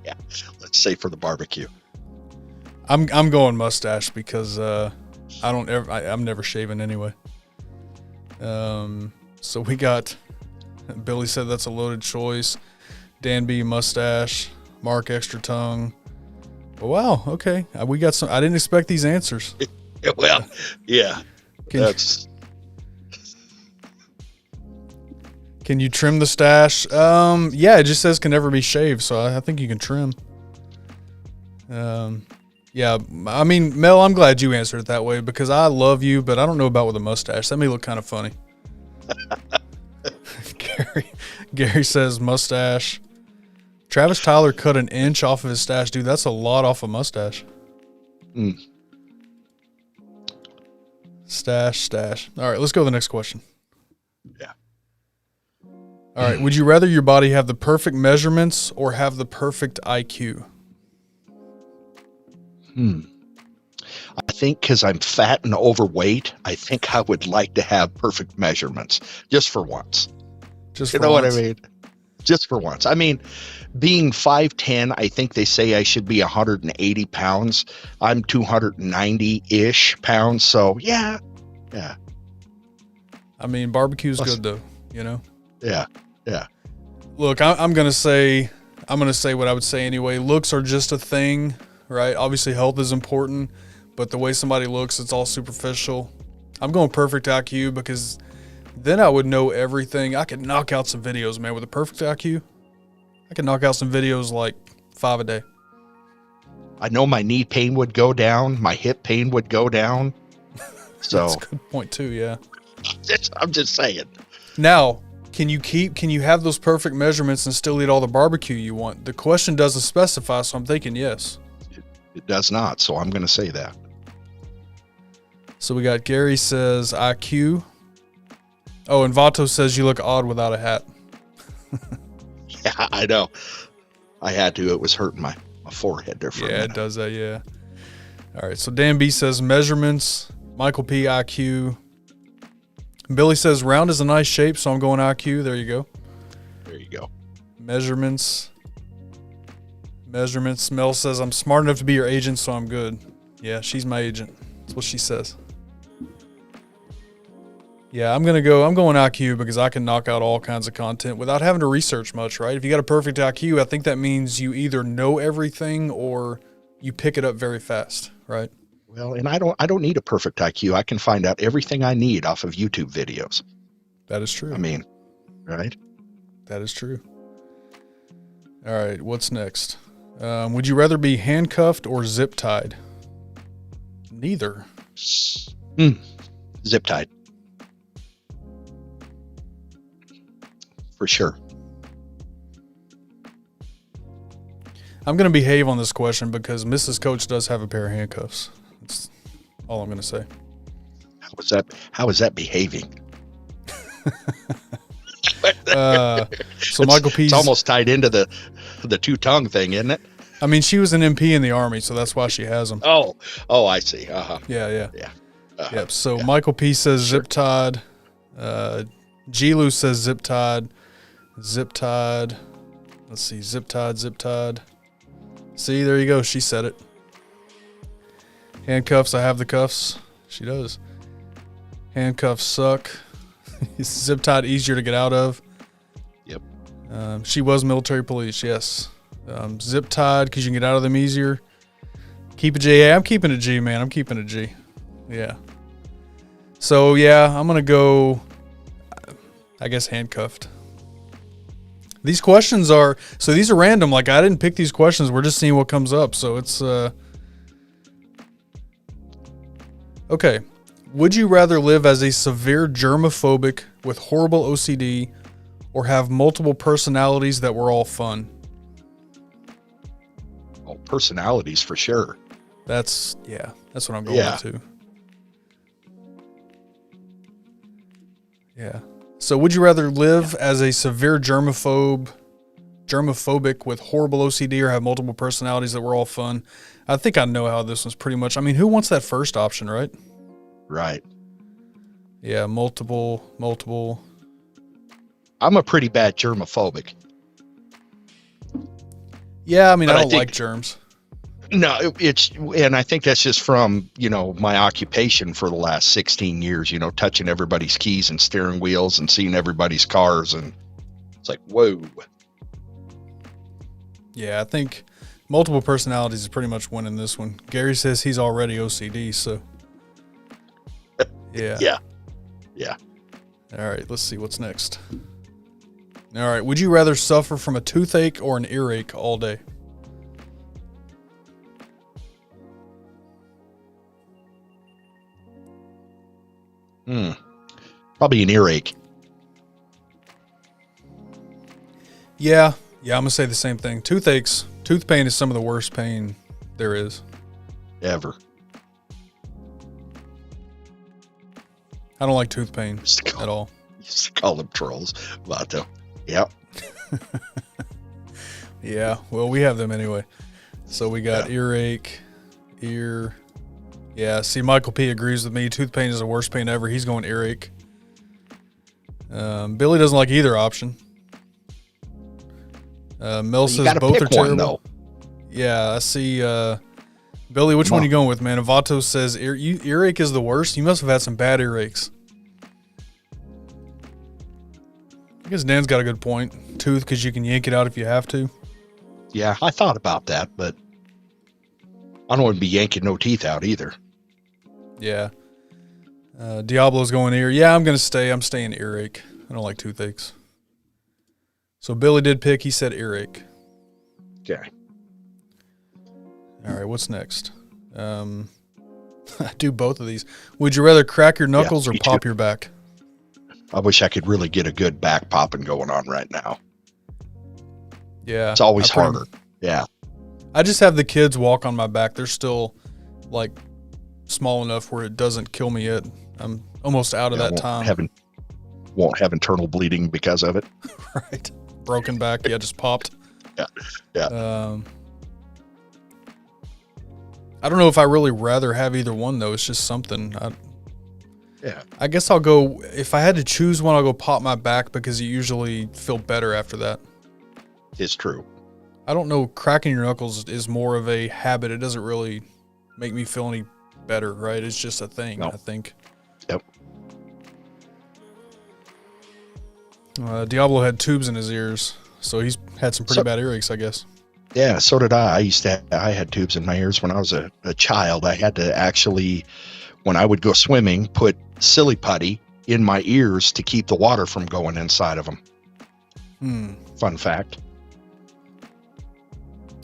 Yeah. Let's say for the barbecue. I'm going mustache because I'm never shaving anyway. So we got Billy said that's a loaded choice. Dan B mustache, Mark extra tongue. Wow, okay. We got some. I didn't expect these answers. Well, yeah. Can you trim the stash? Yeah, it just says can never be shaved, so I think you can trim. Yeah, I mean, Mel, I'm glad you answered it that way because I love you, but I don't know about with a mustache. That may look kind of funny. Gary says mustache. Travis Tyler cut an inch off of his stash. Dude, that's a lot off a mustache. Stash. All right, let's go to the next question. Yeah. All right, would you rather your body have the perfect measurements or have the perfect IQ? I think because I'm fat and overweight, I think I would like to have perfect measurements just for once. Just you for know once. what I mean? Just for once. I mean, being 5'10", I think they say I should be 180 pounds. I'm 290-ish pounds. So, yeah. I mean, barbecue's good, though, you know? Yeah. Look, I'm going to say what I would say anyway. Looks are just a thing, right? Obviously, health is important, but the way somebody looks, it's all superficial. I'm going perfect IQ because then I would know everything. I could knock out some videos, man. With a perfect IQ, I could knock out some videos like 5 a day. I know my knee pain would go down. My hip pain would go down. So That's a good point too, yeah. I'm just saying. Now, can you have those perfect measurements and still eat all the barbecue you want? The question doesn't specify, so I'm thinking yes. It does not, so I'm going to say that. So we got Gary says IQ. Oh, and Vato says you look odd without a hat. Yeah, I know. I had to. It was hurting my forehead there for a Yeah, minute. it does that, yeah. All right, so Dan B says measurements. Michael P, IQ. Billy says round is a nice shape, so I'm going IQ. There you go. There you go. Measurements. Mel says I'm smart enough to be your agent, so I'm good. Yeah, she's my agent. That's what she says. Yeah, I'm going IQ because I can knock out all kinds of content without having to research much, right? If you got a perfect IQ, I think that means you either know everything or you pick it up very fast, right? Well, and I don't need a perfect IQ. I can find out everything I need off of YouTube videos. That is true. I mean, right? That is true. All right, what's next? Would you rather be handcuffed or zip tied? Neither. Zip tied. For sure. I'm going to behave on this question because Mrs. Coach does have a pair of handcuffs. That's all I'm going to say. How is that behaving? So Michael P. It's almost tied into the two-tongue thing, isn't it? I mean, she was an MP in the Army, so that's why she has them. Oh, I see. Yeah. Uh-huh. Yep. So Michael P. says zip tied. G-Lou says zip tied. Zip tied. Let's see. Zip tied. See, there you go. She said it. Handcuffs. I have the cuffs. She does. Handcuffs suck. Zip tied easier to get out of. Yep. She was military police. Yes. Zip tied because you can get out of them easier. Keep a G. Yeah, I'm keeping a G, man. I'm keeping a G. Yeah. So yeah, I'm gonna go. I guess handcuffed. These questions are these are random. Like I didn't pick these questions. We're just seeing what comes up. So it's okay. Would you rather live as a severe germophobic with horrible OCD, or have multiple personalities that were all fun? Oh, personalities for sure. That's what I'm going with too. Yeah. So would you rather live as a severe germophobic with horrible OCD, or have multiple personalities that were all fun? I think I know how this one's pretty much. I mean, who wants that first option, right? Right. Yeah, multiple. I'm a pretty bad germophobic. Yeah, I mean, But I I don't think- like germs. No, and I think that's just from, my occupation for the last 16 years, touching everybody's keys and steering wheels and seeing everybody's cars. And it's like, whoa. Yeah, I think multiple personalities is pretty much winning this one. Gary says he's already OCD, so. Yeah. Yeah. All right, let's see what's next. All right, would you rather suffer from a toothache or an earache all day? Probably an earache. Yeah, I'm going to say the same thing. Tooth pain is some of the worst pain there is. Ever. I don't like tooth pain at all. Used to call them trolls. Vato. Yep. Yeah, well, we have them anyway. So we got earache, ear. Yeah, see, Michael P. agrees with me. Tooth pain is the worst pain ever. He's going earache. Billy doesn't like either option. Mel says both are terrible. Though. Yeah, I see. Billy, which one are you going with, man? Avato says earache is the worst. You must have had some bad earaches. I guess Dan's got a good point. Tooth, because you can yank it out if you have to. Yeah, I thought about that, but I don't want to be yanking no teeth out either. Yeah. Diablo's going ear. Yeah, I'm staying earache. I don't like toothaches. So Billy did pick. He said earache. Okay. All right, what's next? I do both of these. Would you rather crack your knuckles or pop your back? I wish I could really get a good back popping going on right now. Yeah. It's always harder. Yeah. I just have the kids walk on my back. They're still like small enough where it doesn't kill me yet. I'm almost out of that time. Won't have internal bleeding because of it. Right. Broken back. Yeah, just popped. Yeah. I don't know if I really rather have either one though. It's just something. I guess I'll go, if I had to choose one, I'll go pop my back because you usually feel better after that. It's true. I don't know. Cracking your knuckles is more of a habit. It doesn't really make me feel any better, right? It's just a thing, I think. Yep. Diablo had tubes in his ears, so he's had some pretty bad earaches, I guess. Yeah, so did I. I had tubes in my ears when I was a child. I had to actually, when I would go swimming, put silly putty in my ears to keep the water from going inside of them. Fun fact.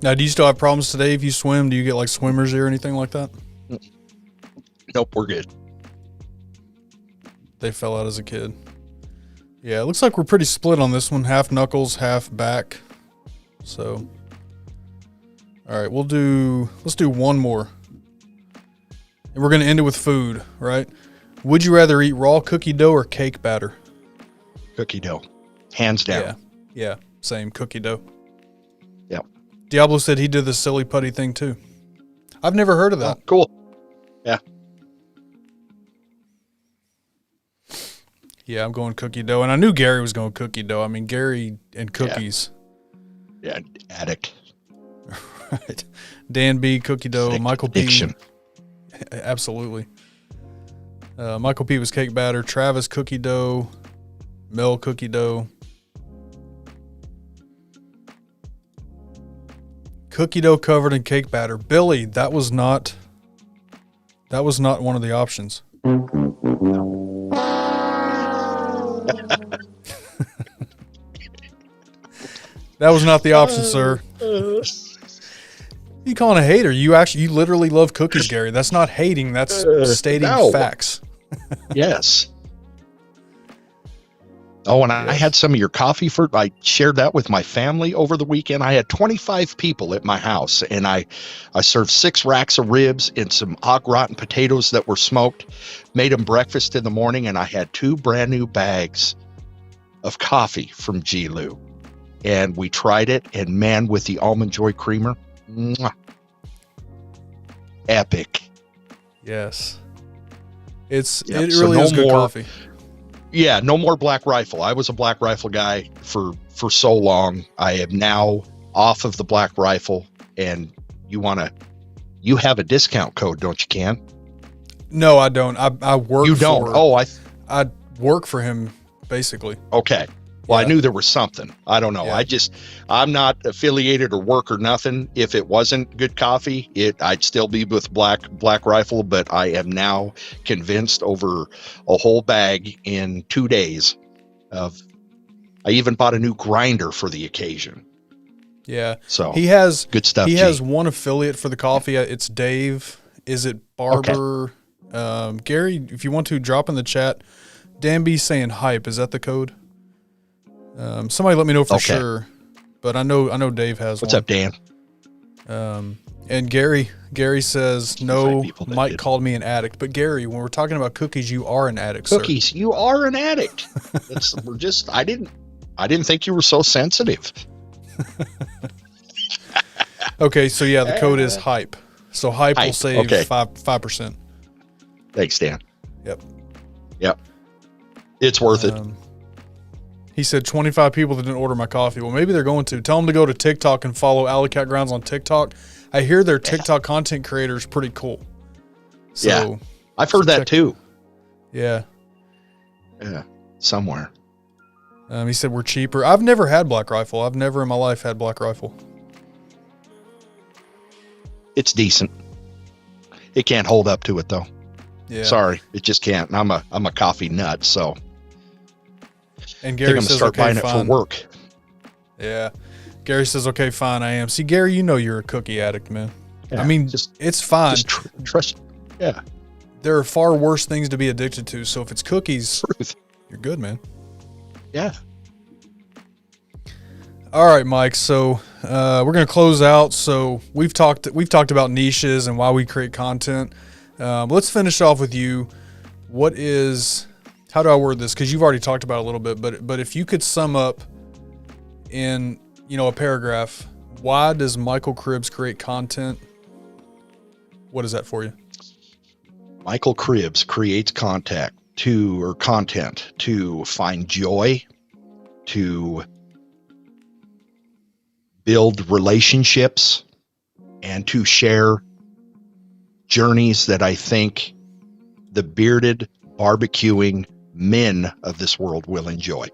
Now, do you still have problems today if you swim? Do you get like swimmer's ear or anything like that? Nope, we're good. They fell out as a kid. Yeah, it looks like we're pretty split on this one. Half knuckles, half back. So, all right, let's do one more. And we're going to end it with food, right? Would you rather eat raw cookie dough or cake batter? Cookie dough. Hands down. Yeah, same, cookie dough. Yep. Diablo said he did the silly putty thing too. I've never heard of that. Oh, cool. Yeah. Yeah, I'm going cookie dough. And I knew Gary was going cookie dough. I mean, Gary and cookies. Yeah, addict. Right. Dan B, cookie dough. Michael P. Addiction. Absolutely. Michael P was cake batter. Travis, cookie dough. Mel, cookie dough. Cookie dough covered in cake batter. Billy, that was not one of the options. That was not the option, sir. You calling a hater? You literally love cookies, Gary. That's not hating. That's stating facts. Yes. Oh, and I had some of your coffee I shared that with my family over the weekend. I had 25 people at my house, and I served 6 racks of ribs and some au gratin potatoes that were smoked, made them breakfast in the morning, and I had 2 brand new bags of coffee from G. Lou. And we tried it, and man, with the Almond Joy creamer, mwah, epic. Yes. It Yep, really is good coffee. Yeah, no more Black Rifle. I was a Black Rifle guy for so long. I am now off of the Black Rifle, and you have a discount code, don't you, Ken? No, I don't. I work. You don't? I work for him, basically. Okay. Well, Yeah. I knew there was something. I don't know. Yeah. I'm not affiliated or work or nothing. If it wasn't good coffee, I'd still be with Black Rifle, but I am now convinced over a whole bag in 2 days I even bought a new grinder for the occasion. Yeah. So he has good stuff. He has one affiliate for the coffee. It's Dave. Is it Barber? Okay. Gary, if you want to drop in the chat, Dan B saying hype. Is that the code? Somebody let me know for sure, but I know Dave has What's one. up, Dan? And Gary says, no, Mike called me an addict. But Gary, when we're talking about cookies, you are an addict, Cookies, sir. you are an addict. I didn't think you were so sensitive. Okay, so yeah, the code is hype. So hype will save okay. 5%. Thanks, Dan. Yep. It's worth it. He said 25 people that didn't order my coffee. Well, maybe they're going to. Tell them to go to TikTok and follow Alley Cat Grounds on TikTok. I hear their TikTok content creator is pretty cool. So, yeah, I've heard that too. Yeah. Yeah, somewhere. He said we're cheaper. I've never had Black Rifle. I've never in my life had Black Rifle. It's decent. It can't hold up to it though. Yeah. Sorry, it just can't. And I'm a coffee nut, so. And Gary I'm says, start okay, buying fine. it for work. Yeah. Gary says, okay, fine, I am. See, Gary, you know you're a cookie addict, man. Yeah, I mean, it's fine. Just trust. Yeah. There are far worse things to be addicted to. So if it's cookies, Truth. you're good, man. Yeah. All right, Mike. So we're gonna close out. So we've talked about niches and why we create content. Let's finish off with you. How do I word this? Because you've already talked about it a little bit, but if you could sum up in a paragraph, why does Michael Cribbs create content? What is that for you? Michael Cribbs creates content to find joy, to build relationships, and to share journeys that I think the bearded, barbecuing men of this world will enjoy.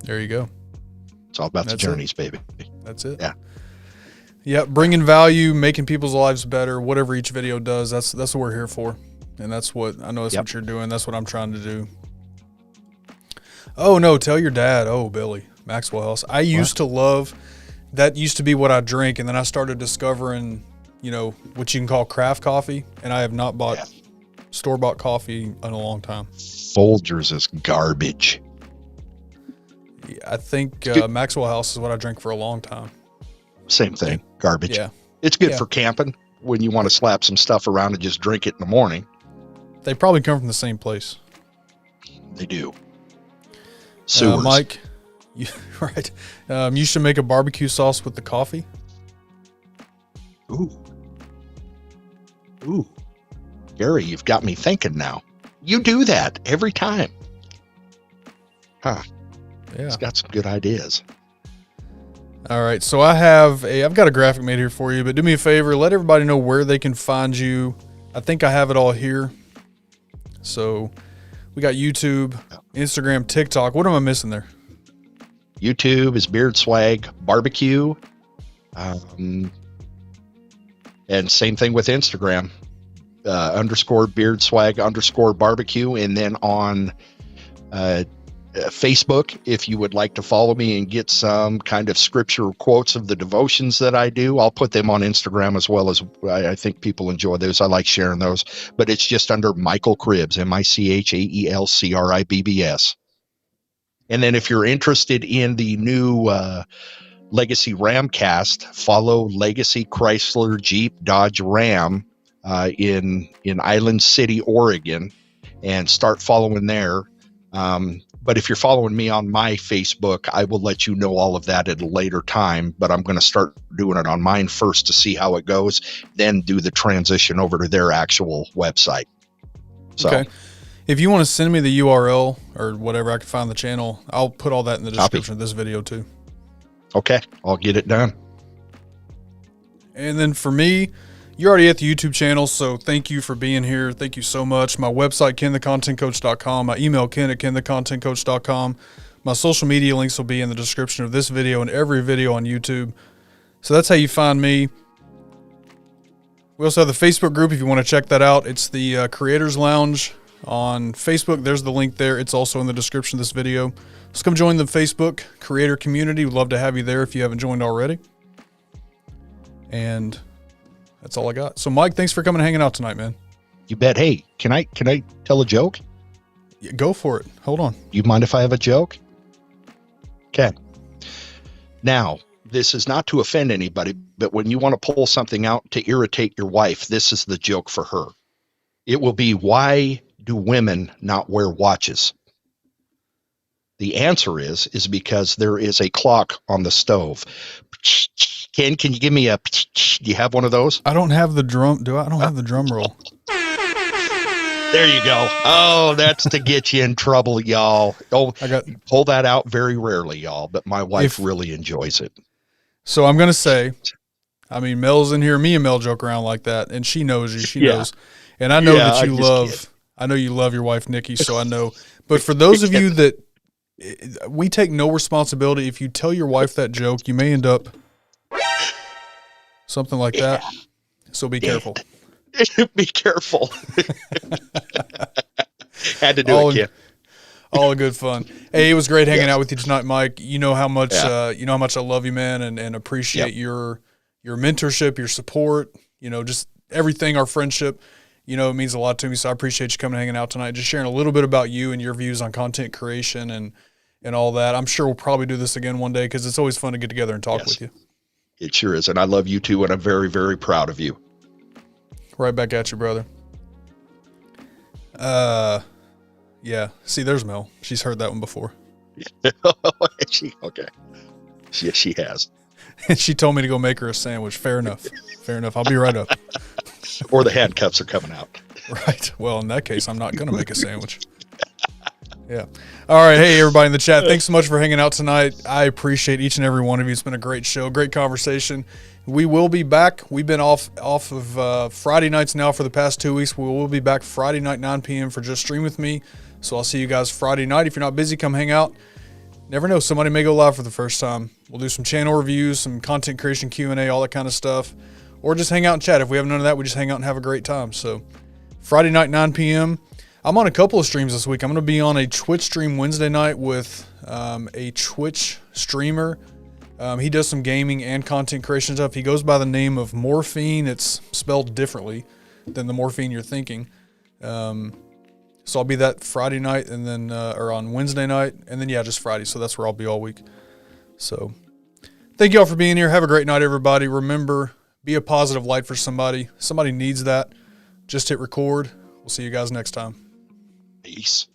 There you go. It's all about the journeys, baby. That's it. Yeah. Yeah, bringing value, making people's lives better, whatever each video does, that's what we're here for. And that's what, I know that's what you're doing. That's what I'm trying to do. Oh, no, tell your dad. Oh, Billy, Maxwell House. I used to love, that used to be what I drink, and then I started discovering what you can call craft coffee, and I have not bought store-bought coffee in a long time. Folgers is garbage. Yeah, I think Maxwell House is what I drank for a long time. Same thing, garbage. Yeah. It's good for camping when you want to slap some stuff around and just drink it in the morning. They probably come from the same place. They do. Sewers. Mike, right. You should make a barbecue sauce with the coffee. Ooh. Gary, you've got me thinking now. You do that every time. Huh. Yeah. He's got some good ideas. All right. So I've got a graphic made here for you, but do me a favor, let everybody know where they can find you. I think I have it all here. So we got YouTube, Instagram, TikTok. What am I missing there? YouTube is Beard Swag Barbecue. And same thing with Instagram, _ Beard Swag _ barbecue. And then on Facebook, if you would like to follow me and get some kind of scripture quotes of the devotions that I do, I'll put them on Instagram as well. As I think people enjoy those. I like sharing those, but it's just under Michael Cribbs, MICHAELCRIBBS. And then if you're interested in the new Legacy Ramcast, follow Legacy Chrysler Jeep Dodge Ram in Island City, Oregon, and start following there. But if you're following me on my Facebook, I will let you know all of that at a later time, but I'm going to start doing it on mine first to see how it goes, then do the transition over to their actual website. So, okay. If you want to send me the URL or whatever, I can find the channel. I'll put all that in the description of this video too. Okay. I'll get it done. And then for me, you're already at the YouTube channel, so thank you for being here. Thank you so much. My website, KenTheContentCoach.com. My email, Ken@KenTheContentCoach.com. My social media links will be in the description of this video and every video on YouTube. So that's how you find me. We also have the Facebook group if you want to check that out. It's the Creators Lounge on Facebook. There's the link there. It's also in the description of this video. So come join the Facebook creator community. We'd love to have you there if you haven't joined already. And that's all I got. So Mike, thanks for coming and hanging out tonight, man. You bet. Hey, can I tell a joke? Yeah, go for it. Hold on. You mind if I have a joke? Okay. Now, this is not to offend anybody, but when you want to pull something out to irritate your wife, this is the joke for her. It will be, why do women not wear watches? The answer is because there is a clock on the stove. Ken, can you give me do you have one of those? I don't have the drum. I don't have the drum roll. There you go. Oh, that's to get you in trouble, y'all. Oh, pull that out very rarely, y'all, but my wife really enjoys it. So I'm going to say, I mean, Mel's in here. Me and Mel joke around like that, and she knows you. She knows. And I know that you I know you love your wife, Nikki, so I know. But for those of you that, we take no responsibility. If you tell your wife that joke, you may end up something like that. So be careful. Be careful. Had to do it, Ken. All good fun. Hey, it was great hanging out with you tonight, Mike. You know how much I love you, man, and appreciate your mentorship, your support, just everything, our friendship. It means a lot to me. So I appreciate you coming and hanging out tonight, just sharing a little bit about you and your views on content creation and all that. I'm sure we'll probably do this again one day because it's always fun to get together and talk with you. It sure is. And I love you too. And I'm very, very proud of you. Right back at you, brother. Yeah. See, there's Mel. She's heard that one before. Okay. Yes, she has. And she told me to go make her a sandwich. Fair enough. Fair enough. I'll be right up. Or the handcuffs are coming out. Right. Well, in that case, I'm not going to make a sandwich. Yeah. All right. Hey, everybody in the chat. Thanks so much for hanging out tonight. I appreciate each and every one of you. It's been a great show, great conversation. We will be back. We've been off of Friday nights now for the past 2 weeks. We will be back Friday night, 9 p.m. for Just Stream With Me. So I'll see you guys Friday night. If you're not busy, come hang out. Never know. Somebody may go live for the first time. We'll do some channel reviews, some content creation Q&A, all that kind of stuff. Or just hang out and chat. If we have none of that, we just hang out and have a great time. So Friday night, 9 p.m. I'm on a couple of streams this week. I'm going to be on a Twitch stream Wednesday night with a Twitch streamer. He does some gaming and content creation stuff. He goes by the name of Morphine. It's spelled differently than the morphine you're thinking. So I'll be that Friday night and then, or on Wednesday night, and then, yeah, just Friday. So that's where I'll be all week. So thank you all for being here. Have a great night, everybody. Remember, be a positive light for somebody. Somebody needs that. Just hit record. We'll see you guys next time. Peace.